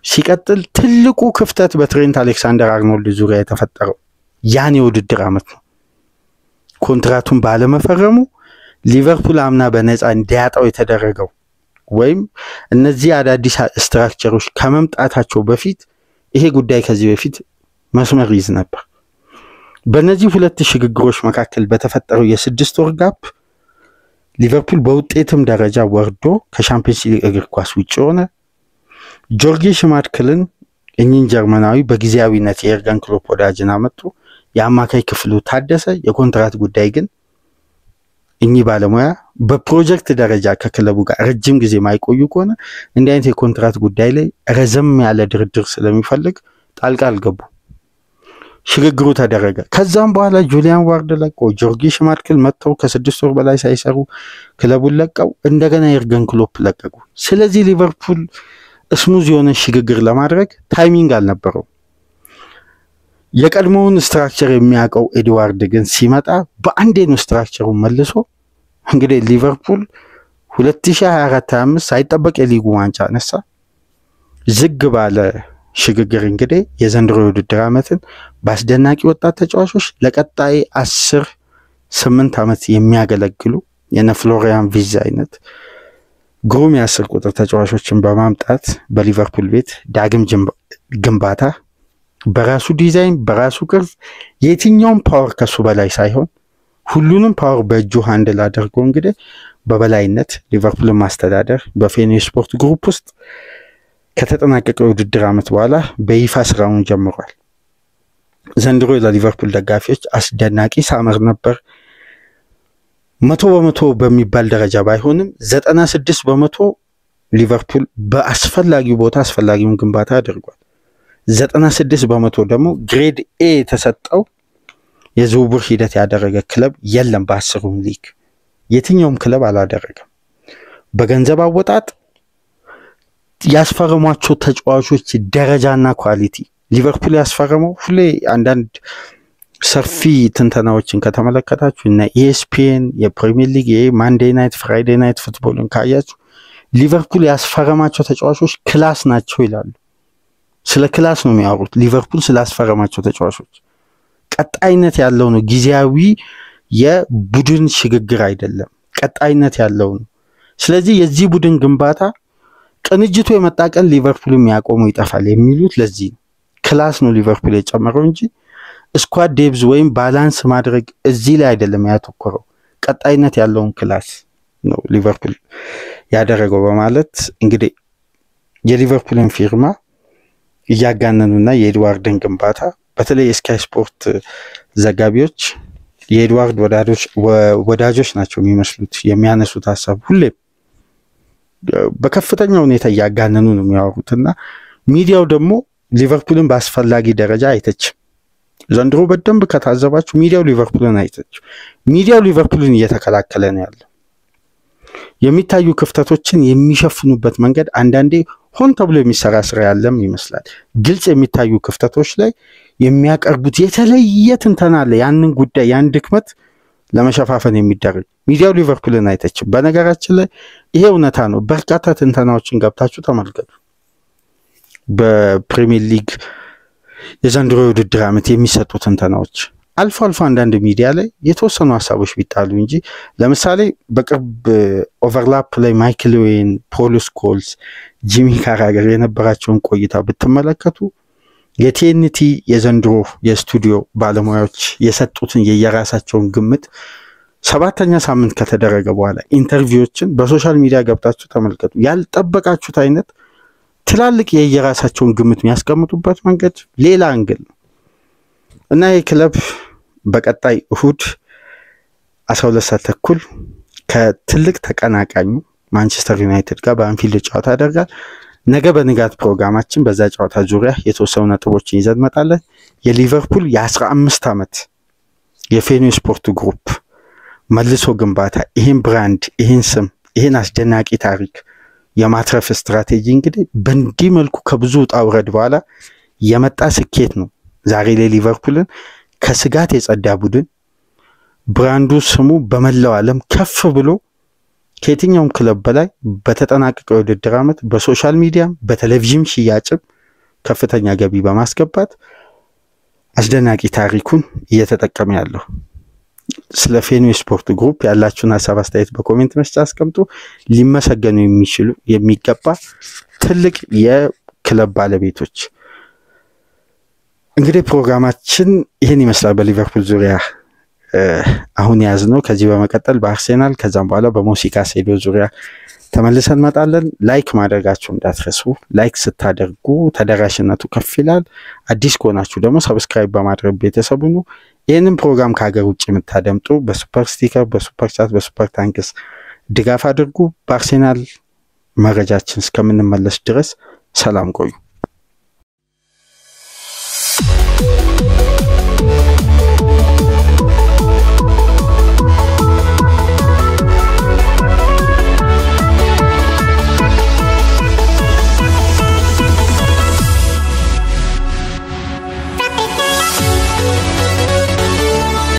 ሲቀጥል ትልቁ ክፍተት በትሬንት አሌክሳንደር አርኖልድ ዙሪያ የተፈጠረው ያን የውድድር ዓመት ነው። ኮንትራቱን ባለመፈረሙ ሊቨርፑል አምና በነፃ እንዲያጣው የተደረገው ወይም እነዚህ አዳዲስ ስትራክቸሮች ከመምጣታቸው በፊት ይሄ ጉዳይ ከዚህ በፊት መስመር ይዝ ነበር። በእነዚህ ሁለት ሽግግሮች መካከል በተፈጠረው የ6 ወር ጋፕ ሊቨርፑል በውጤትም ደረጃ ወርዶ ከሻምፒዮንስ ሊግ እግር ኳስ ውጭ ሆነ። ጆርጊ ሽማድክልን እኚህን ጀርመናዊ በጊዜያዊነት የኤርገን ክሎፕ ወዳጅን አመጡ። የአማካይ ክፍሉ ታደሰ። የኮንትራት ጉዳይ ግን እኚህ ባለሙያ በፕሮጀክት ደረጃ ከክለቡ ጋር ረጅም ጊዜ ማይቆዩ ከሆነ እንዲህ አይነት የኮንትራት ጉዳይ ላይ ረዘም ያለ ድርድር ስለሚፈልግ ጣልቃ አልገቡ። ሽግግሩ ተደረገ። ከዛም በኋላ ጁሊያን ዋርድ ለቆ ጆርጊ ሽማድክል መጥተው ከ6 ወር በላይ ሳይሰሩ ክለቡን ለቀው እንደገና የኤርገን ክሎፕ ለቀቁ። ስለዚህ ሊቨርፑል ስሙዝ የሆነ ሽግግር ለማድረግ ታይሚንግ አልነበረው። የቀድሞውን ስትራክቸር የሚያውቀው ኤድዋርድ ግን ሲመጣ በአንዴ ነው ስትራክቸሩን መልሶ እንግዲህ ሊቨርፑል 2024-25 ሳይጠበቅ የሊጉ ዋንጫ አነሳ። ዝግ ባለ ሽግግር እንግዲህ የዘንድሮ የውድድር ዓመትን በአስደናቂ ወጣት ተጫዋቾች ለቀጣይ 8 ዓመት የሚያገለግሉ የነ ፍሎሪያን ቪዝ አይነት ግሩም የ10 ቁጥር ተጫዋቾችን በማምጣት በሊቨርፑል ቤት ዳግም ግንባታ በራሱ ዲዛይን በራሱ ቅርጽ የትኛውም ፓወር ከሱ በላይ ሳይሆን ሁሉንም ፓወር በእጁ ሃንድል አድርጎ እንግዲህ በበላይነት ሊቨርፑልን ማስተዳደር በፌኔ ስፖርት ግሩፕ ውስጥ ከተጠናቀቀው የውድድር ዓመት በኋላ በይፋ ስራውን ጀምሯል። ዘንድሮ ለሊቨርፑል ደጋፊዎች አስደናቂ ሳመር ነበር። 100% በሚባል ደረጃ ባይሆንም 96% ሊቨርፑል በአስፈላጊው ቦታ አስፈላጊውን ግንባታ አድርጓል። 96% ደግሞ ግሬድ ኤ የተሰጠው የዝውውር ሂደት ያደረገ ክለብ የለም። በ10ሩም ሊግ የትኛውም ክለብ አላደረገም። በገንዘብ አወጣጥ ያስፈረሟቸው ተጫዋቾች ደረጃና ኳሊቲ ሊቨርፑል ያስፈረመው ሁሌ አንዳንድ ሰፊ ትንተናዎችን ከተመለከታችሁ እና ESPN የፕሪሚየር ሊግ የማንዴይ ናይት ፍራይዴ ናይት ፉትቦልን ካያችሁ ሊቨርፑል ያስፈረማቸው ተጫዋቾች ክላስ ናቸው ይላሉ። ስለ ክላስ ነው የሚያወሩት። ሊቨርፑል ስላስፈረማቸው ተጫዋቾች ቀጣይነት ያለው ነው። ጊዜያዊ የቡድን ሽግግር አይደለም፣ ቀጣይነት ያለው ነው። ስለዚህ የዚህ ቡድን ግንባታ ቅንጅቱ የመጣ ቀን ሊቨርፑል የሚያቆመው ይጠፋል የሚሉት ለዚህ ነው። ክላስ ነው ሊቨርፑል የጨመረው እንጂ ስኳድ ዴብዝ ወይም ባላንስ ማድረግ እዚህ ላይ አይደለም ያተኮረው። ቀጣይነት ያለውን ክላስ ነው ሊቨርፑል ያደረገው በማለት እንግዲህ የሊቨርፑልን ፊርማ እያጋነኑና የኤድዋርድን ግንባታ በተለይ ስካይ ስፖርት ዘጋቢዎች የኤድዋርድ ወዳጆች ናቸው የሚመስሉት። የሚያነሱት ሐሳብ ሁሌም በከፍተኛ ሁኔታ እያጋነኑ ነው የሚያወሩትና ሚዲያው ደግሞ ሊቨርፑልን በአስፈላጊ ደረጃ አይተችም። ዘንድሮ በደንብ ከታዘባችሁ ሚዲያው ሊቨርፑልን አይተችም። ሚዲያው ሊቨርፑልን እየተከላከለ ነው ያለው። የሚታዩ ክፍተቶችን የሚሸፍኑበት መንገድ አንዳንዴ ሆን ተብሎ የሚሰራ ስራ ያለም ይመስላል። ግልጽ የሚታዩ ክፍተቶች ላይ የሚያቀርቡት የተለየ ትንተና አለ። ያንን ጉዳይ ያን ድክመት ለመሸፋፈን የሚደረግ ሚዲያው ሊቨርፑልን አይተችም። በነገራችን ላይ ይሄ እውነታ ነው። በርካታ ትንተናዎችን ገብታችሁ ተመልከቱ። በፕሪሚየር ሊግ የዘንድሮ የውድድር ዓመት የሚሰጡ ትንተናዎች አልፎ አልፎ አንዳንድ ሚዲያ ላይ የተወሰኑ ሐሳቦች ቢጣሉ እንጂ ለምሳሌ በቅርብ ኦቨርላፕ ላይ ማይክል ዌይን፣ ፖል ስኮልስ፣ ጂሚ ካራገር የነበራቸውን ቆይታ ብትመለከቱ የቲኤንቲ የዘንድሮ የስቱዲዮ ባለሙያዎች የሰጡትን የየራሳቸውን ግምት 7ኛ ሳምንት ከተደረገ በኋላ ኢንተርቪዎችን በሶሻል ሚዲያ ገብታችሁ ተመልከቱ። ያልጠበቃችሁት አይነት ትላልቅ የየራሳቸውን ግምት የሚያስቀምጡበት መንገድ ሌላ አንግል ነው እና የክለብ በቀጣይ እሁድ 12:30 ከትልቅ ተቀናቃኙ ማንቸስተር ዩናይትድ ጋር በአንፊልድ ጨዋታ ያደርጋል። ነገ በንጋት ፕሮግራማችን በዛ ጨዋታ ዙሪያ የተወሰኑ ነጥቦችን ይዘን እንመጣለን። የሊቨርፑል የ15 ዓመት የፌኒው ስፖርት ግሩፕ መልሶ ግንባታ ይሄን ብራንድ ይሄን ስም ይሄን አስደናቂ ታሪክ የማትረፍ ስትራቴጂ እንግዲህ በእንዲህ መልኩ ከብዙ ውጣ ውረድ በኋላ የመጣ ስኬት ነው። ዛሬ ላይ ሊቨርፑልን ከስጋት የጸዳ ቡድን ብራንዱ ስሙ በመላው ዓለም ከፍ ብሎ ከየትኛውም ክለብ በላይ በተጠናቀቀው የውድድር ዓመት በሶሻል ሚዲያ በቴሌቪዥን ሽያጭም ከፍተኛ ገቢ በማስገባት አስደናቂ ታሪኩን እየተጠቀመ ያለው። ስለ ፌኒው ስፖርት ግሩፕ ያላችሁን ሐሳብ አስተያየት በኮሜንት መስጫ አስቀምጡ። ሊመሰገኑ የሚገባ ትልቅ የክለብ ባለቤቶች እንግዲህ ፕሮግራማችን ይሄን ይመስላል። በሊቨርፑል ዙሪያ አሁን ያዝነው። ከዚህ በመቀጠል በአርሴናል ከዛም በኋላ በሞሲካ ሴዶ ዙሪያ ተመልሰን መጣለን። ላይክ ማድረጋችሁ እንዳትረሱ። ላይክ ስታደርጉ ተደራሽነቱ ከፍ ይላል። አዲስ ከሆናችሁ ደግሞ ሰብስክራይብ በማድረግ ቤተሰቡ ነው። ይህንን ፕሮግራም ከሀገር ውጭ የምታደምጡ በሱፐር ስቲከር፣ በሱፐር ቻት፣ በሱፐር ታንክስ ድጋፍ አድርጉ። በአርሴናል መረጃችን እስከምንመለስ ድረስ ሰላም ቆዩ።